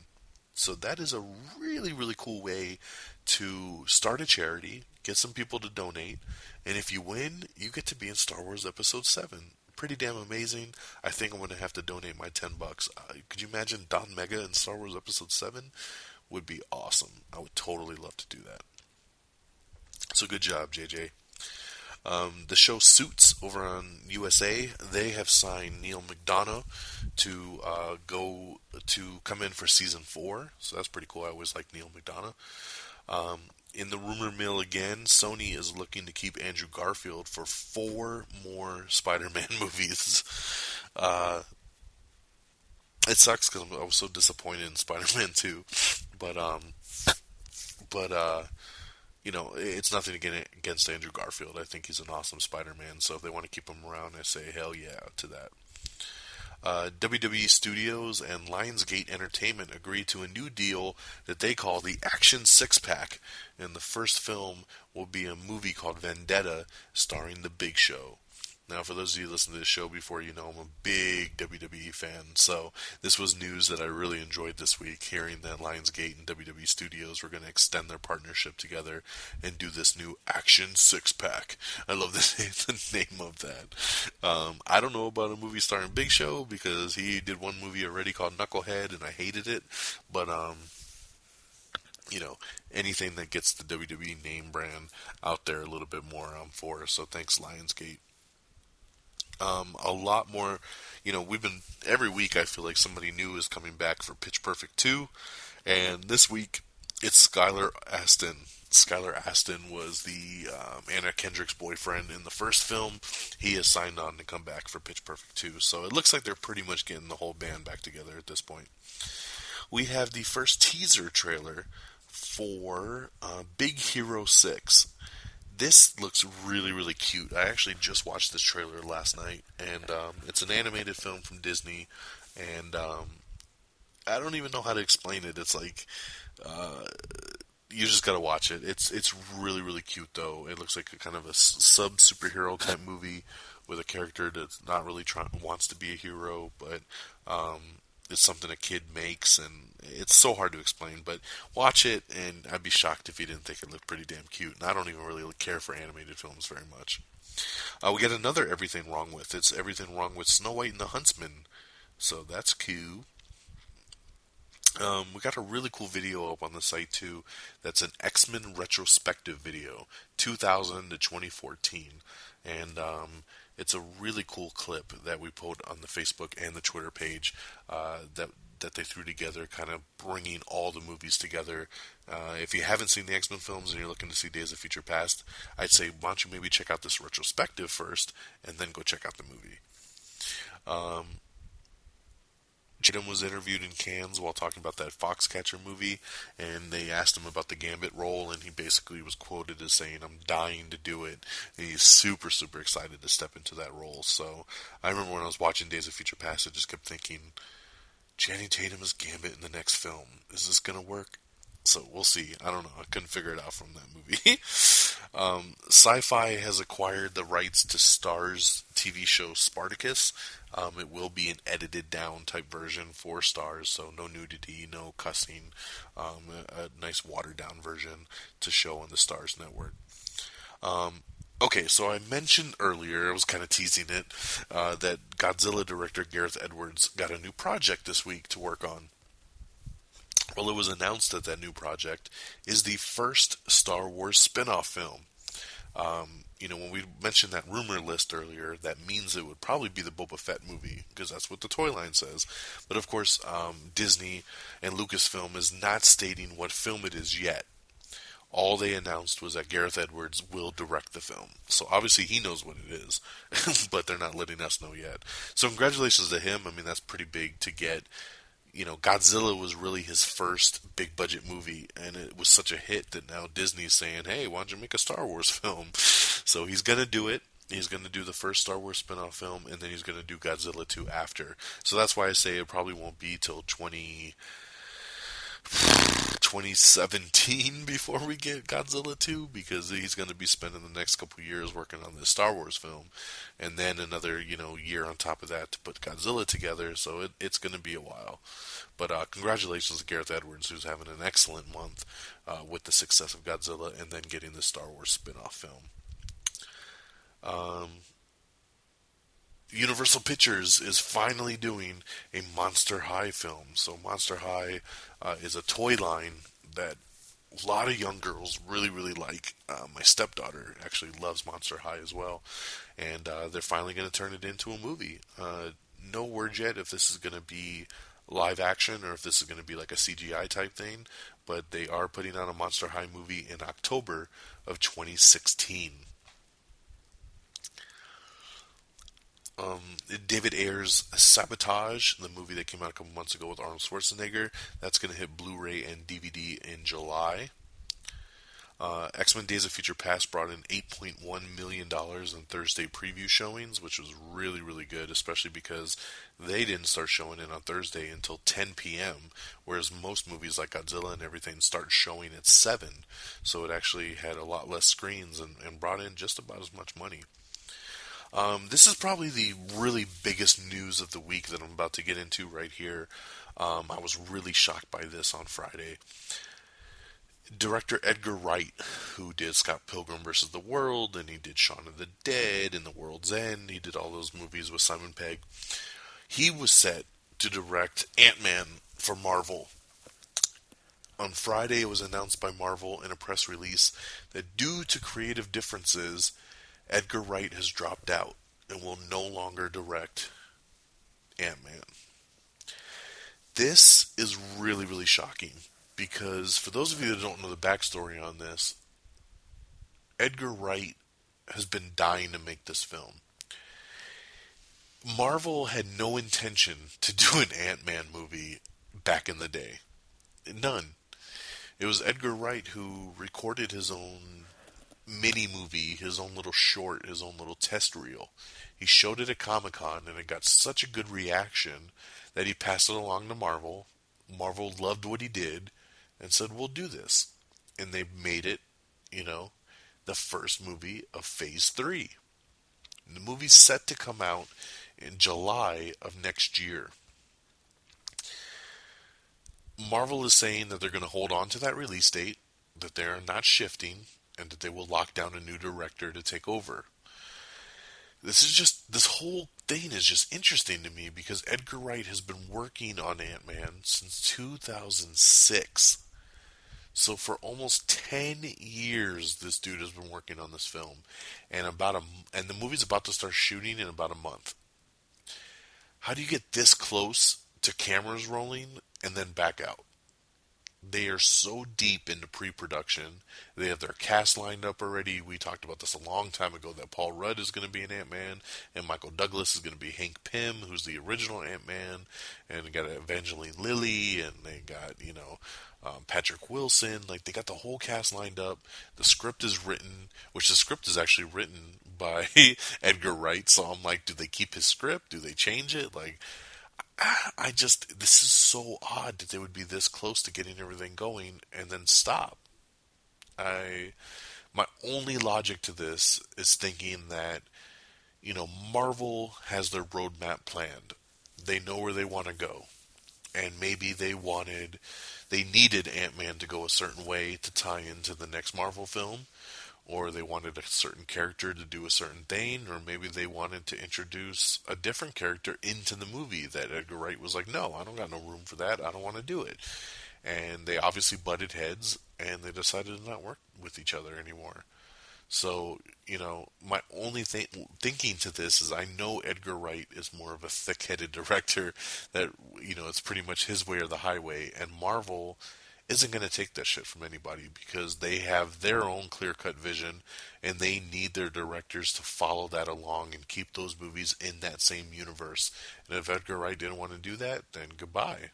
So that is a really, really cool way to start a charity, get some people to donate, and if you win, you get to be in Star Wars Episode 7. Pretty damn amazing. I think I'm going to have to donate my $10. Could you imagine Don Mega in Star Wars Episode 7? Would be awesome. I would totally love to do that. So good job, JJ. The show Suits over on USA, they have signed Neil McDonough to come in for season 4. So that's pretty cool. I always like Neil McDonough. In the rumor mill again, Sony is looking to keep Andrew Garfield for 4 more Spider-Man movies. It sucks because I was so disappointed in Spider-Man 2, but it's nothing against Andrew Garfield. I think he's an awesome Spider-Man, so if they want to keep him around, I say hell yeah to that. WWE Studios and Lionsgate Entertainment agreed to a new deal that they call the Action Six-Pack, and the first film will be a movie called Vendetta, starring The Big Show. Now, for those of you who listen to this show before, I'm a big WWE fan, so this was news that I really enjoyed this week, hearing that Lionsgate and WWE Studios were going to extend their partnership together and do this new Action Six-Pack. I love the name of that. I don't know about a movie starring Big Show, because he did one movie already called Knucklehead, and I hated it, but anything that gets the WWE name brand out there a little bit more, I'm for, so thanks, Lionsgate. A lot more, we've been, every week I feel like somebody new is coming back for Pitch Perfect 2, And this week, it's Skylar Astin. Skylar Astin was the Anna Kendrick's boyfriend in the first film. He has signed on to come back for Pitch Perfect 2. So it looks like they're pretty much getting the whole band back together at this point. We have the first teaser trailer for Big Hero 6. This looks really, really cute. I actually just watched this trailer last night, and it's an animated film from Disney, and I don't even know how to explain it. It's like you just gotta watch it. It's really, really cute though. It looks like a kind of a sub superhero type movie with a character that's not really wants to be a hero, but it's something a kid makes, and it's so hard to explain. But watch it, and I'd be shocked if you didn't think it looked pretty damn cute. And I don't even really care for animated films very much. We get another Everything Wrong With. It's Everything Wrong With Snow White and the Huntsman. So that's cool. We got a really cool video up on the site too. That's an X-Men retrospective video, 2000 to 2014, and it's a really cool clip that we put on the Facebook and the Twitter page that they threw together, kind of bringing all the movies together. If you haven't seen the X-Men films and you're looking to see Days of Future Past, I'd say why don't you maybe check out this retrospective first, and then go check out the movie. Jaden was interviewed in Cannes while talking about that Foxcatcher movie, and they asked him about the Gambit role, and he basically was quoted as saying, "I'm dying to do it," and he's super, super excited to step into that role. So I remember when I was watching Days of Future Past, I just kept thinking, Channing Tatum as Gambit in the next film. Is this going to work? So we'll see. I don't know. I couldn't figure it out from that movie. Sci-Fi has acquired the rights to Starz TV show Spartacus. It will be an edited down type version for Starz, so no nudity, no cussing, a nice watered down version to show on the Starz network. Okay, so I mentioned earlier, I was kind of teasing it, that Godzilla director Gareth Edwards got a new project this week to work on. Well, it was announced that that new project is the first Star Wars spin-off film. When we mentioned that rumor list earlier, that means it would probably be the Boba Fett movie, because that's what the toy line says. But of course, Disney and Lucasfilm is not stating what film it is yet. All they announced was that Gareth Edwards will direct the film. So obviously he knows what it is, but they're not letting us know yet. So congratulations to him. I mean, that's pretty big to get. Godzilla was really his first big budget movie, and it was such a hit that now Disney's saying, hey, why don't you make a Star Wars film? So he's going to do it. He's going to do the first Star Wars spin-off film, and then he's going to do Godzilla 2 after. So that's why I say it probably won't be till 2017 before we get Godzilla 2, because he's going to be spending the next couple years working on this Star Wars film, and then another year on top of that to put Godzilla together. So it's going to be a while. But congratulations to Gareth Edwards, who's having an excellent month with the success of Godzilla and then getting the Star Wars spin-off film. Universal Pictures is finally doing a Monster High film. So Monster High is a toy line that a lot of young girls really, really like. My stepdaughter actually loves Monster High as well. And they're finally going to turn it into a movie. No word yet if this is going to be live action or if this is going to be like a CGI type thing. But they are putting out a Monster High movie in October of 2016. David Ayer's Sabotage, the movie that came out a couple months ago with Arnold Schwarzenegger, that's going to hit Blu-ray and DVD in July. X-Men Days of Future Past brought in $8.1 million in Thursday preview showings, which was really, really good, especially because they didn't start showing it on Thursday until 10 p.m., whereas most movies like Godzilla and everything start showing at 7, so it actually had a lot less screens and brought in just about as much money. This is probably the really biggest news of the week that I'm about to get into right here. I was really shocked by this on Friday. Director Edgar Wright, who did Scott Pilgrim vs. the World, and he did Shaun of the Dead and The World's End, he did all those movies with Simon Pegg. He was set to direct Ant-Man for Marvel. On Friday, it was announced by Marvel in a press release that due to creative differences, Edgar Wright has dropped out and will no longer direct Ant-Man. This is really, really shocking because for those of you that don't know the backstory on this, Edgar Wright has been dying to make this film. Marvel had no intention to do an Ant-Man movie back in the day. None. It was Edgar Wright who recorded his own mini movie, his own little short, his own little test reel. He showed it at Comic-Con and it got such a good reaction that he passed it along to Marvel. Marvel loved what he did and said, we'll do this. And they made it, the first movie of Phase 3. And the movie's set to come out in July of next year. Marvel is saying that they're going to hold on to that release date, that they're not shifting, and that they will lock down a new director to take over. This whole thing is just interesting to me because Edgar Wright has been working on Ant-Man since 2006. So for almost 10 years, this dude has been working on this film, and the movie's about to start shooting in about a month. How do you get this close to cameras rolling and then back out? They are so deep into pre-production. They have their cast lined up already. We talked about this a long time ago, that Paul Rudd is going to be an Ant-Man, and Michael Douglas is going to be Hank Pym, who's the original Ant-Man, and they got Evangeline Lilly, and they got, Patrick Wilson. Like, they got the whole cast lined up. The script is written, which the script is actually written by Edgar Wright, so I'm like, do they keep his script? Do they change it? Like, this is so odd that they would be this close to getting everything going and then stop. My only logic to this is thinking that, Marvel has their roadmap planned. They know where they want to go. And maybe they needed Ant-Man to go a certain way to tie into the next Marvel film. Or they wanted a certain character to do a certain thing, or maybe they wanted to introduce a different character into the movie that Edgar Wright was like, no, I don't got no room for that, I don't want to do it. And they obviously butted heads, and they decided to not work with each other anymore. So, my only thinking to this is I know Edgar Wright is more of a thick-headed director that, it's pretty much his way or the highway, and Marvel isn't going to take that shit from anybody because they have their own clear-cut vision and they need their directors to follow that along and keep those movies in that same universe. And if Edgar Wright didn't want to do that, then goodbye.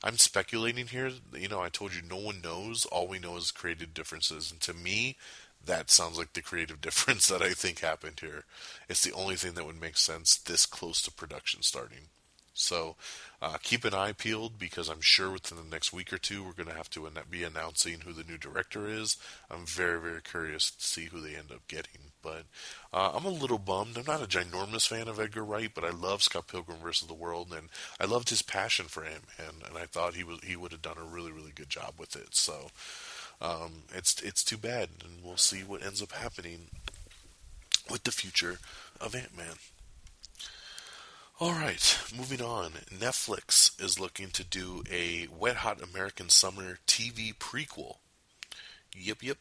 I'm speculating here. I told you no one knows. All we know is creative differences. And to me, that sounds like the creative difference that I think happened here. It's the only thing that would make sense this close to production starting. So keep an eye peeled because I'm sure within the next week or two we're going to have to be announcing who the new director is. I'm very, very curious to see who they end up getting. But I'm a little bummed. I'm not a ginormous fan of Edgar Wright, but I love Scott Pilgrim vs. the World, and I loved his passion for Ant-Man, and I thought he would have done a really, really good job with it. So it's too bad, and we'll see what ends up happening with the future of Ant-Man. Alright, moving on. Netflix is looking to do a Wet Hot American Summer TV prequel. Yep.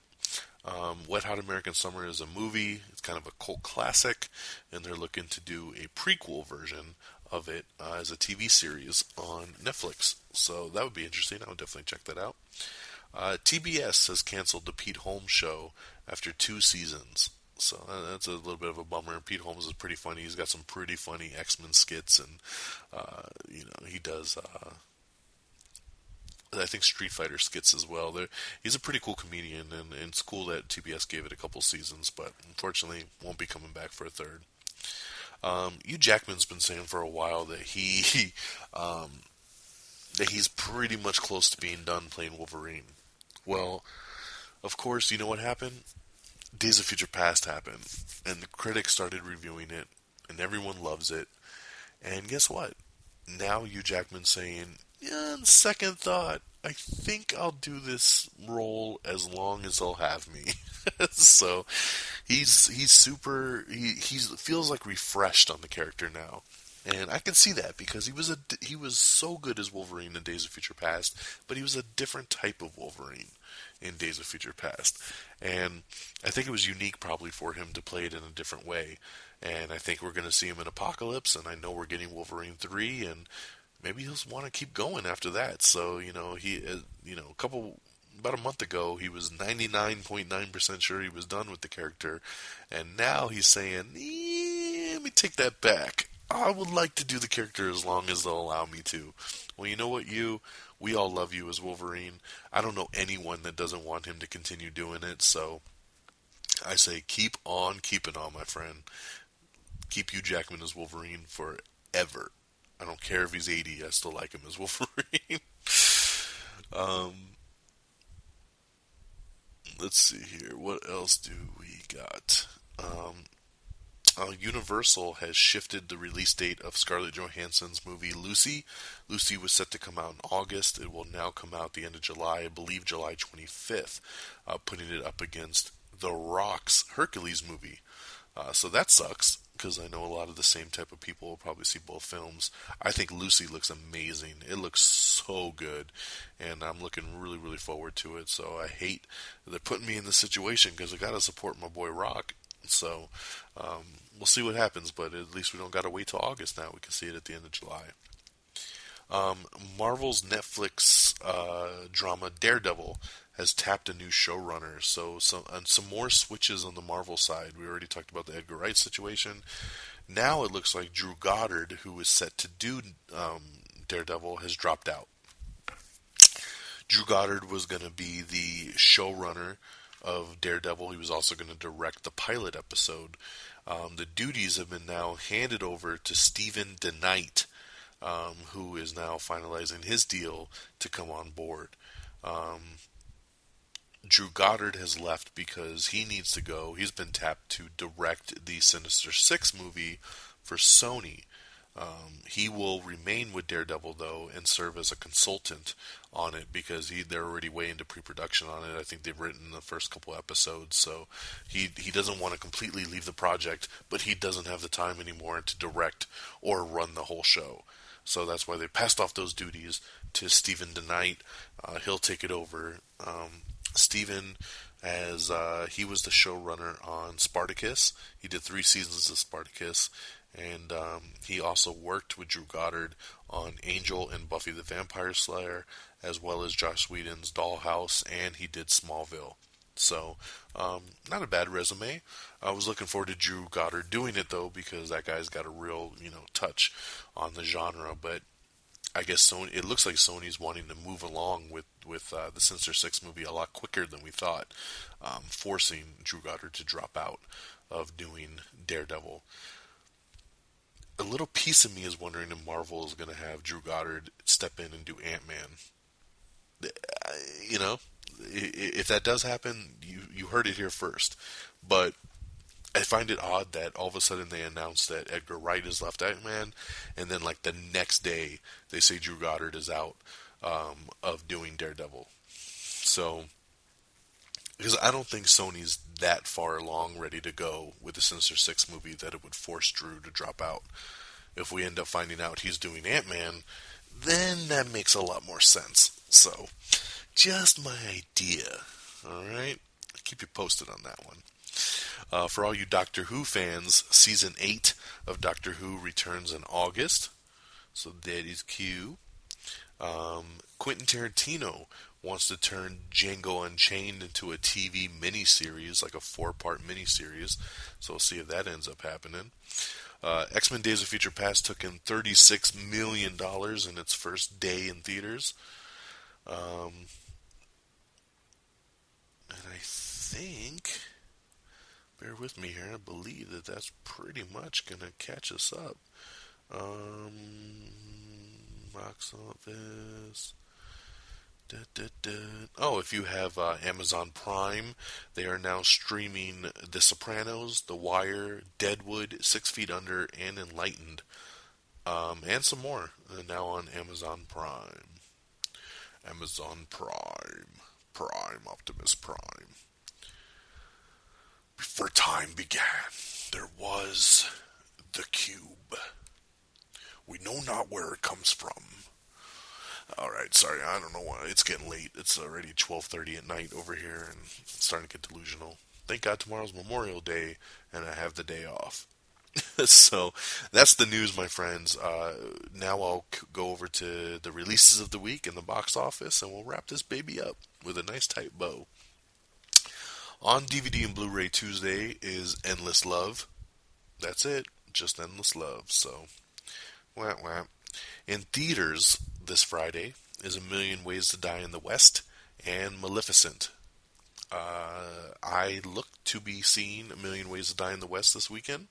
Wet Hot American Summer is a movie. It's kind of a cult classic, and they're looking to do a prequel version of it as a TV series on Netflix. So that would be interesting. I would definitely check that out. TBS has canceled the Pete Holmes show after 2 seasons. So that's a little bit of a bummer. Pete Holmes is pretty funny. He's got some pretty funny X-Men skits, and he does I think Street Fighter skits as well. He's a pretty cool comedian, and it's cool that TBS gave it a couple seasons, but unfortunately won't be coming back for a third. Hugh Jackman's been saying for a while that he's pretty much close to being done playing Wolverine. Well, of course, you know what happened? Days of Future Past happened, and the critics started reviewing it, and everyone loves it. And guess what? Now Hugh Jackman's saying, on second thought, I think I'll do this role as long as they'll have me. So he's feels like refreshed on the character now. And I can see that because he was so good as Wolverine in Days of Future Past, but he was a different type of Wolverine in Days of Future Past. And I think it was unique probably for him to play it in a different way. And I think we're going to see him in Apocalypse, and I know we're getting Wolverine 3, and maybe he'll want to keep going after that. So, about a month ago, he was 99.9% sure he was done with the character, and now he's saying, let me take that back. I would like to do the character as long as they'll allow me to. Well, you know what, we all love you as Wolverine. I don't know anyone that doesn't want him to continue doing it, so I say keep on keeping on, my friend. Keep Hugh Jackman as Wolverine forever. I don't care if he's 80, I still like him as Wolverine. Let's see here. What else do we got? Universal has shifted the release date of Scarlett Johansson's movie Lucy. Lucy was set to come out in August. It will now come out the end of July, I believe July 25th, putting it up against The Rock's Hercules movie. So that sucks, because I know a lot of the same type of people will probably see both films. I think Lucy looks amazing. It looks so good, and I'm looking really, really forward to it. So I hate they're putting me in this situation, because I got to support my boy Rock. So we'll see what happens, but at least we don't got to wait till August now. We can see it at the end of July. Marvel's Netflix drama Daredevil has tapped a new showrunner, so some more switches on the Marvel side. We already talked about the Edgar Wright situation. Now it looks like Drew Goddard, who was set to do Daredevil, has dropped out. Drew Goddard was going to be the showrunner of Daredevil. He was also going to direct the pilot episode. The duties have been now handed over to Stephen DeKnight, who is now finalizing his deal to come on board. Drew Goddard has left because he needs to go. He's been tapped to direct the Sinister Six movie for Sony. He will remain with Daredevil, though, and serve as a consultant on it, because they're already way into pre-production on it. I think they've written the first couple episodes, so he doesn't want to completely leave the project, but he doesn't have the time anymore to direct or run the whole show. So that's why they passed off those duties to Stephen DeKnight. He'll take it over. Stephen, as he was the showrunner on Spartacus. He did 3 seasons of Spartacus, and he also worked with Drew Goddard on Angel and Buffy the Vampire Slayer, as well as Joss Whedon's Dollhouse, and he did Smallville. So, not a bad resume. I was looking forward to Drew Goddard doing it, though, because that guy's got a real, touch on the genre. But I guess it looks like Sony's wanting to move along with the Sinister Six movie a lot quicker than we thought, forcing Drew Goddard to drop out of doing Daredevil. A little piece of me is wondering if Marvel is going to have Drew Goddard step in and do Ant-Man. If that does happen, you heard it here first. But I find it odd that all of a sudden they announce that Edgar Wright has left Ant-Man, and then like the next day they say Drew Goddard is out of doing Daredevil. So, because I don't think Sony's that far along ready to go with the Sinister Six movie that it would force Drew to drop out. If we end up finding out he's doing Ant-Man, then that makes a lot more sense. So, just my idea. Alright? I'll keep you posted on that one. For all you Doctor Who fans, Season 8 of Doctor Who returns in August. So that is cute. Quentin Tarantino wants to turn Django Unchained into a TV miniseries, like a 4-part miniseries. So we'll see if that ends up happening. X-Men Days of Future Past took in $36 million in its first day in theaters. And I think, bear with me here, I believe that that's pretty much going to catch us up. Box office. Oh, if you have Amazon Prime, they are now streaming The Sopranos, The Wire, Deadwood, 6 Feet Under, and Enlightened. And some more. Now on Amazon Prime. Amazon Prime. Prime, Optimus Prime. Before time began, there was the cube. We know not where it comes from. Alright, sorry, I don't know why. It's getting late. It's already 12:30 at night over here, and it's starting to get delusional. Thank God tomorrow's Memorial Day, and I have the day off. So that's the news, my friends. Now I'll go over to the releases of the week in the box office, and we'll wrap this baby up with a nice tight bow. On DVD and Blu-ray Tuesday is Endless Love. That's it, just Endless Love. So, wah wah. In theaters this Friday is A Million Ways to Die in the West and Maleficent. I look to be seeing A Million Ways to Die in the West this weekend.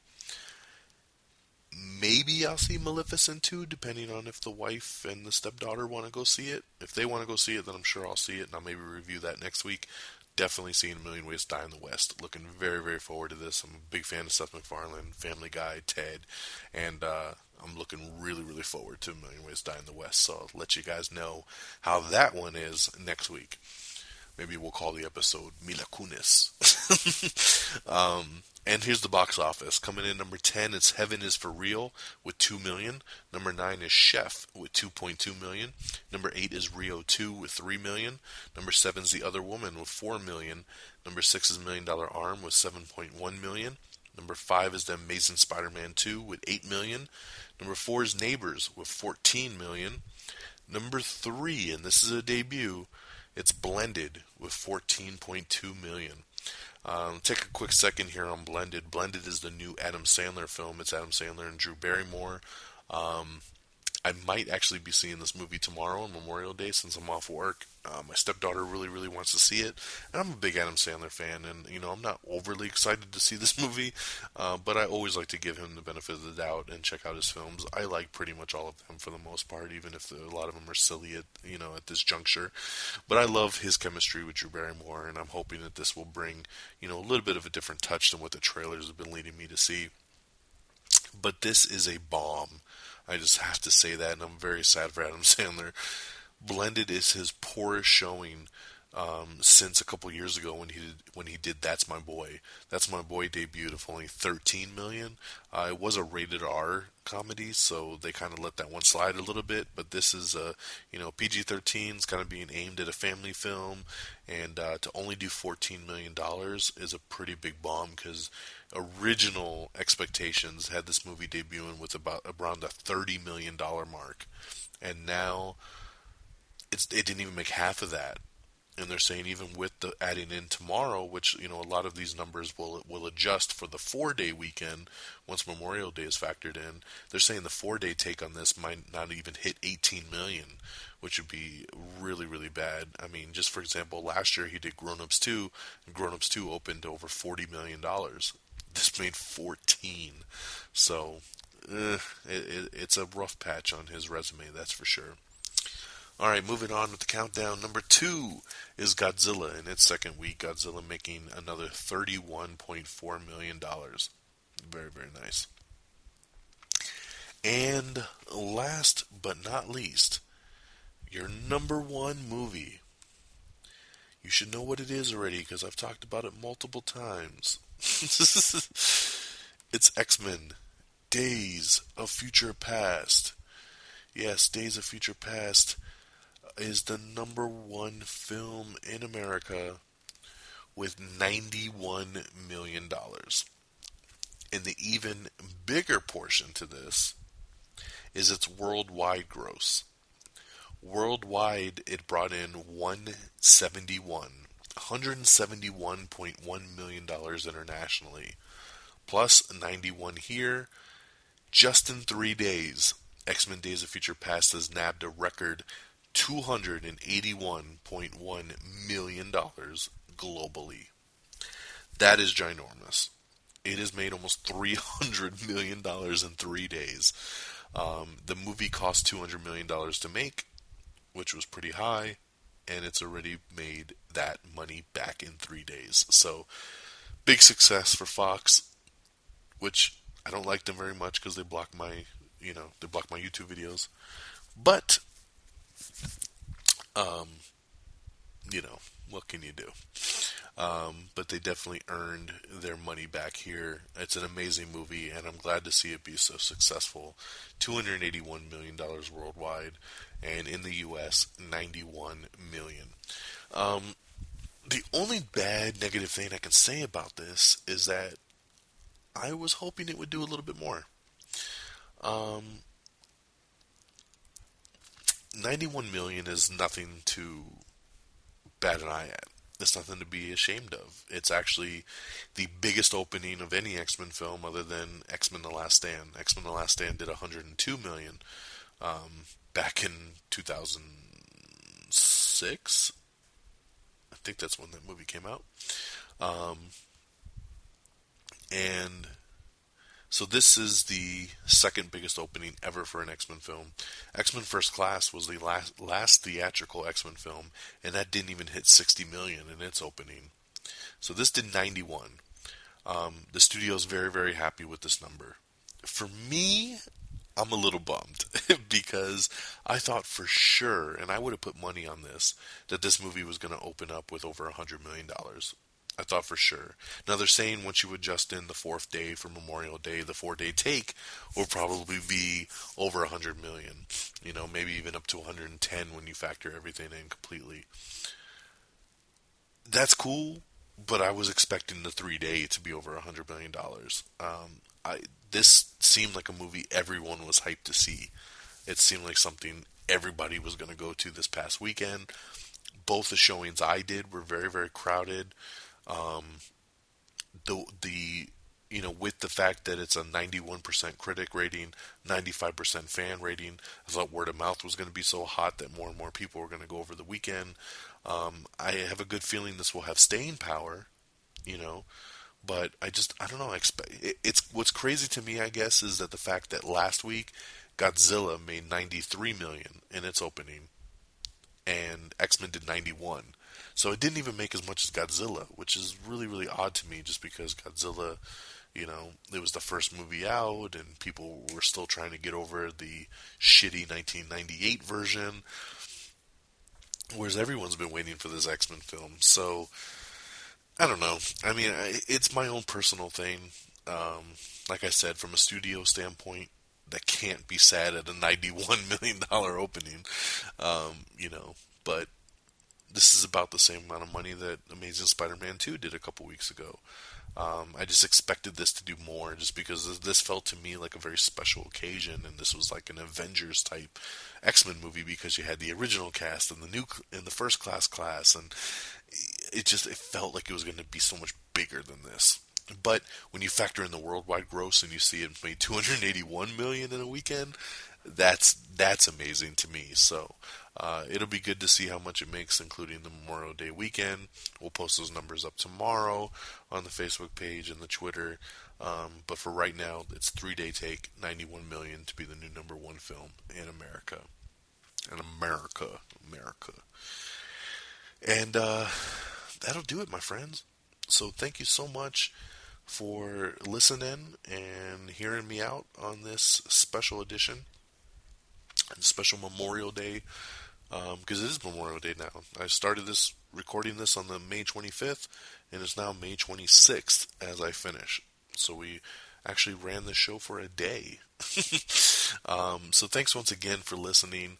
Maybe I'll see Maleficent too, depending on if the wife and the stepdaughter want to go see it. If they want to go see it, then I'm sure I'll see it, and I'll maybe review that next week. Definitely seeing A Million Ways to Die in the West. Looking very, very forward to this. I'm a big fan of Seth MacFarlane, Family Guy, Ted, and I'm looking really, really forward to A Million Ways to Die in the West. So I'll let you guys know how that one is next week. Maybe we'll call the episode Mila Kunis. And here's the box office. Coming in number 10, it's Heaven is for Real with 2 million. Number 9 is Chef with 2.2 million. Number 8 is Rio 2 with 3 million. Number 7 is The Other Woman with 4 million. Number 6 is $1 Million Arm with 7.1 million. Number 5 is The Amazing Spider-Man 2 with 8 million. Number 4 is Neighbors with 14 million. Number 3, and this is a debut, it's Blended with 14.2 million. Take a quick second here on Blended. Blended is the new Adam Sandler film. It's Adam Sandler and Drew Barrymore. I might actually be seeing this movie tomorrow on Memorial Day since I'm off work. My stepdaughter really, really wants to see it. And I'm a big Adam Sandler fan. And, I'm not overly excited to see this movie. But I always like to give him the benefit of the doubt and check out his films. I like pretty much all of them for the most part, even if a lot of them are silly at this juncture. But I love his chemistry with Drew Barrymore. And I'm hoping that this will bring, a little bit of a different touch than what the trailers have been leading me to see. But this is a bomb. I just have to say that, and I'm very sad for Adam Sandler. Blended is his poorest showing since a couple years ago when he did That's My Boy. That's My Boy debuted of only 13 million. It was a rated R comedy, so they kind of let that one slide a little bit. But this is PG-13 is kind of being aimed at a family film, and to only do $14 million is a pretty big bomb because original expectations had this movie debuting with around the $30 million mark, and now it didn't even make half of that. And they're saying even with the adding in tomorrow, which a lot of these numbers will adjust for the 4-day weekend once Memorial Day is factored in. They're saying the 4-day take on this might not even hit 18 million, which would be really, really bad. I mean, just for example, last year he did Grown Ups 2, and Grown Ups 2 opened to over $40 million. This made 14, so it's a rough patch on his resume, that's for sure. Alright, moving on with the countdown. Number 2 is Godzilla. In its second week, Godzilla making another $31.4 million. Very, very nice. And last but not least, your number 1 movie. You should know what it is already because I've talked about it multiple times. It's X-Men, Days of Future Past. Yes, Days of Future Past is the number 1 film in America with $91 million. And the even bigger portion to this is its worldwide gross. Worldwide, it brought in $171.1 million internationally, plus 91 here. Just in 3 days, X-Men Days of Future Past has nabbed a record $281.1 million globally. That is ginormous. It has made almost $300 million in 3 days. The movie cost $200 million to make, which was pretty high, and it's already made that money back in 3 days. So, big success for Fox, which I don't like them very much because they block my YouTube videos. But what can you do? But they definitely earned their money back here. It's an amazing movie, and I'm glad to see it be so successful. $281 million worldwide, and in the U.S., $91 million. The only bad negative thing I can say about this is that I was hoping it would do a little bit more. 91 million is nothing to bat an eye at. It's nothing to be ashamed of. It's actually the biggest opening of any X-Men film other than X-Men The Last Stand. X-Men The Last Stand did 102 million back in 2006. I think that's when that movie came out. And so this is the second biggest opening ever for an X-Men film. X-Men First Class was the last theatrical X-Men film, and that didn't even hit 60 million in its opening. So this did 91. The studio's very, very happy with this number. For me, I'm a little bummed because I thought for sure, and I would have put money on this, that this movie was going to open up with over $100 million. I thought for sure. Now they're saying once you adjust in the fourth day for Memorial Day, the 4-day take will probably be over 100 million. You know, maybe even up to 110 when you factor everything in completely. That's cool, but I was expecting the 3-day to be over $100 million. This seemed like a movie everyone was hyped to see. It seemed like something everybody was going to go to this past weekend. Both the showings I did were very, very crowded. With the fact that it's a 91% critic rating, 95% fan rating, I thought word of mouth was going to be so hot that more and more people were going to go over the weekend. I have a good feeling this will have staying power, but I don't know. It's what's crazy to me, I guess, is that the fact that last week Godzilla made 93 million in its opening, and X-Men did 91. So it didn't even make as much as Godzilla, which is really, really odd to me, just because Godzilla, it was the first movie out, and people were still trying to get over the shitty 1998 version, whereas everyone's been waiting for this X-Men film. So, I don't know. I mean, it's my own personal thing. Like I said, from a studio standpoint, that can't be sad at a $91 million opening, but this is about the same amount of money that Amazing Spider-Man 2 did a couple weeks ago. I just expected this to do more, just because this felt to me like a very special occasion, and this was like an Avengers type X-Men movie because you had the original cast and the first class, and it felt like it was going to be so much bigger than this. But when you factor in the worldwide gross and you see it made 281 million in a weekend, that's amazing to me. So it'll be good to see how much it makes, including the Memorial Day weekend. We'll post those numbers up tomorrow on the Facebook page and the Twitter. But for right now, it's 3-day take, 91 million to be the new number one film in America. America. And that'll do it, my friends. So thank you so much for listening and hearing me out on this special edition and special Memorial Day, because it is Memorial Day now. I started recording this on the May 25th, and it's now May 26th as I finish. So we actually ran this show for a day. So thanks once again for listening.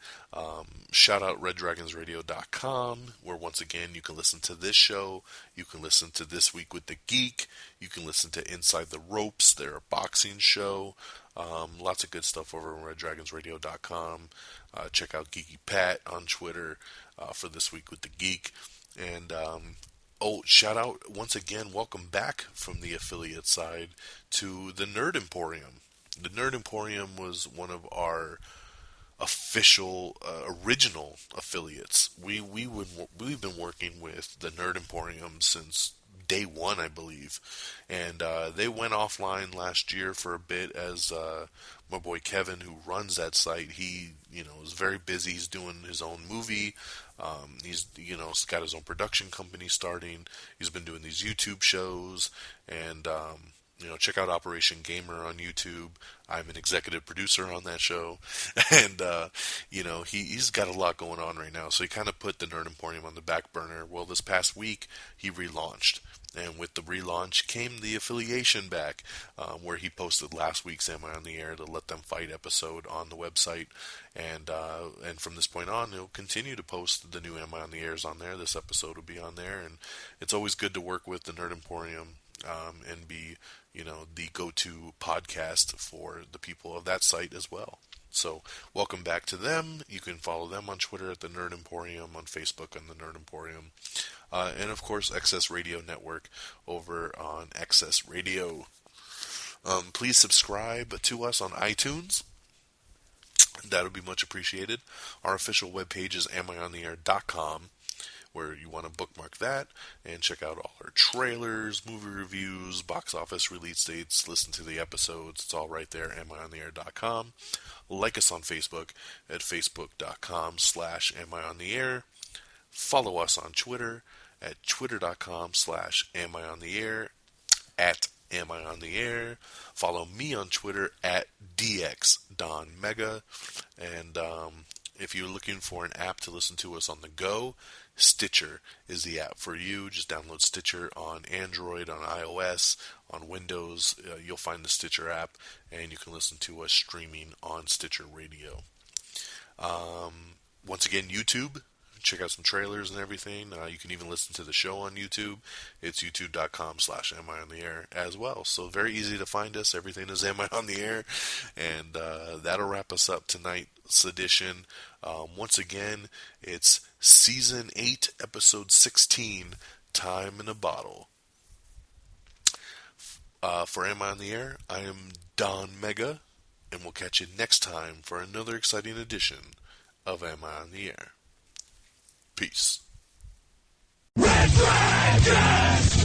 Shout out reddragonsradio.com, where once again you can listen to this show, you can listen to This Week with the Geek, you can listen to Inside the Ropes, their boxing show. Lots of good stuff over on reddragonsradio.com. Check out Geeky Pat on Twitter for This Week with the Geek. And shout out once again, welcome back from the affiliate side to the Nerd Emporium. The Nerd Emporium was one of our official original affiliates. We've been working with the Nerd Emporium since day one, I believe, and they went offline last year for a bit as my boy Kevin, who runs that site, he is very busy. He's doing his own movie. He's got his own production company starting. He's been doing these YouTube shows, and check out Operation Gamer on YouTube. I'm an executive producer on that show. And, he's got a lot going on right now. So he kind of put the Nerd Emporium on the back burner. Well, this past week, he relaunched. And with the relaunch came the affiliation back, where he posted last week's Am I on the Air, the Let Them Fight episode on the website. And from this point on, he'll continue to post the new Am I on the Airs on there. This episode will be on there. And it's always good to work with the Nerd Emporium. and be, the go-to podcast for the people of that site as well. So welcome back to them. You can follow them on Twitter at the Nerd Emporium, on Facebook on the Nerd Emporium, and of course Excess Radio Network over on Excess Radio. Please subscribe to us on iTunes. That would be much appreciated. Our official webpage is amiontheair.com, where you want to bookmark that and check out all our trailers, movie reviews, box office release dates, listen to the episodes. It's all right there, amiontheair.com. Like us on Facebook at facebook.com/amiontheair. Follow us on Twitter at twitter.com/amiontheair, at Am I on the Air? Follow me on Twitter at DXDonMega. And if you're looking for an app to listen to us on the go, Stitcher is the app for you. Just download Stitcher on Android, on iOS, on Windows. You'll find the Stitcher app, and you can listen to us streaming on Stitcher Radio. Once again, YouTube. Check out some trailers and everything. You can even listen to the show on YouTube. It's youtube.com/amiontheair as well. So very easy to find us. Everything is Am I on the Air? And that'll wrap us up tonight's edition. Once again, it's Season 8, Episode 16, Time in a Bottle. For Am I on the Air, I am Don Mega, and we'll catch you next time for another exciting edition of Am I on the Air? Peace. Red Dragon!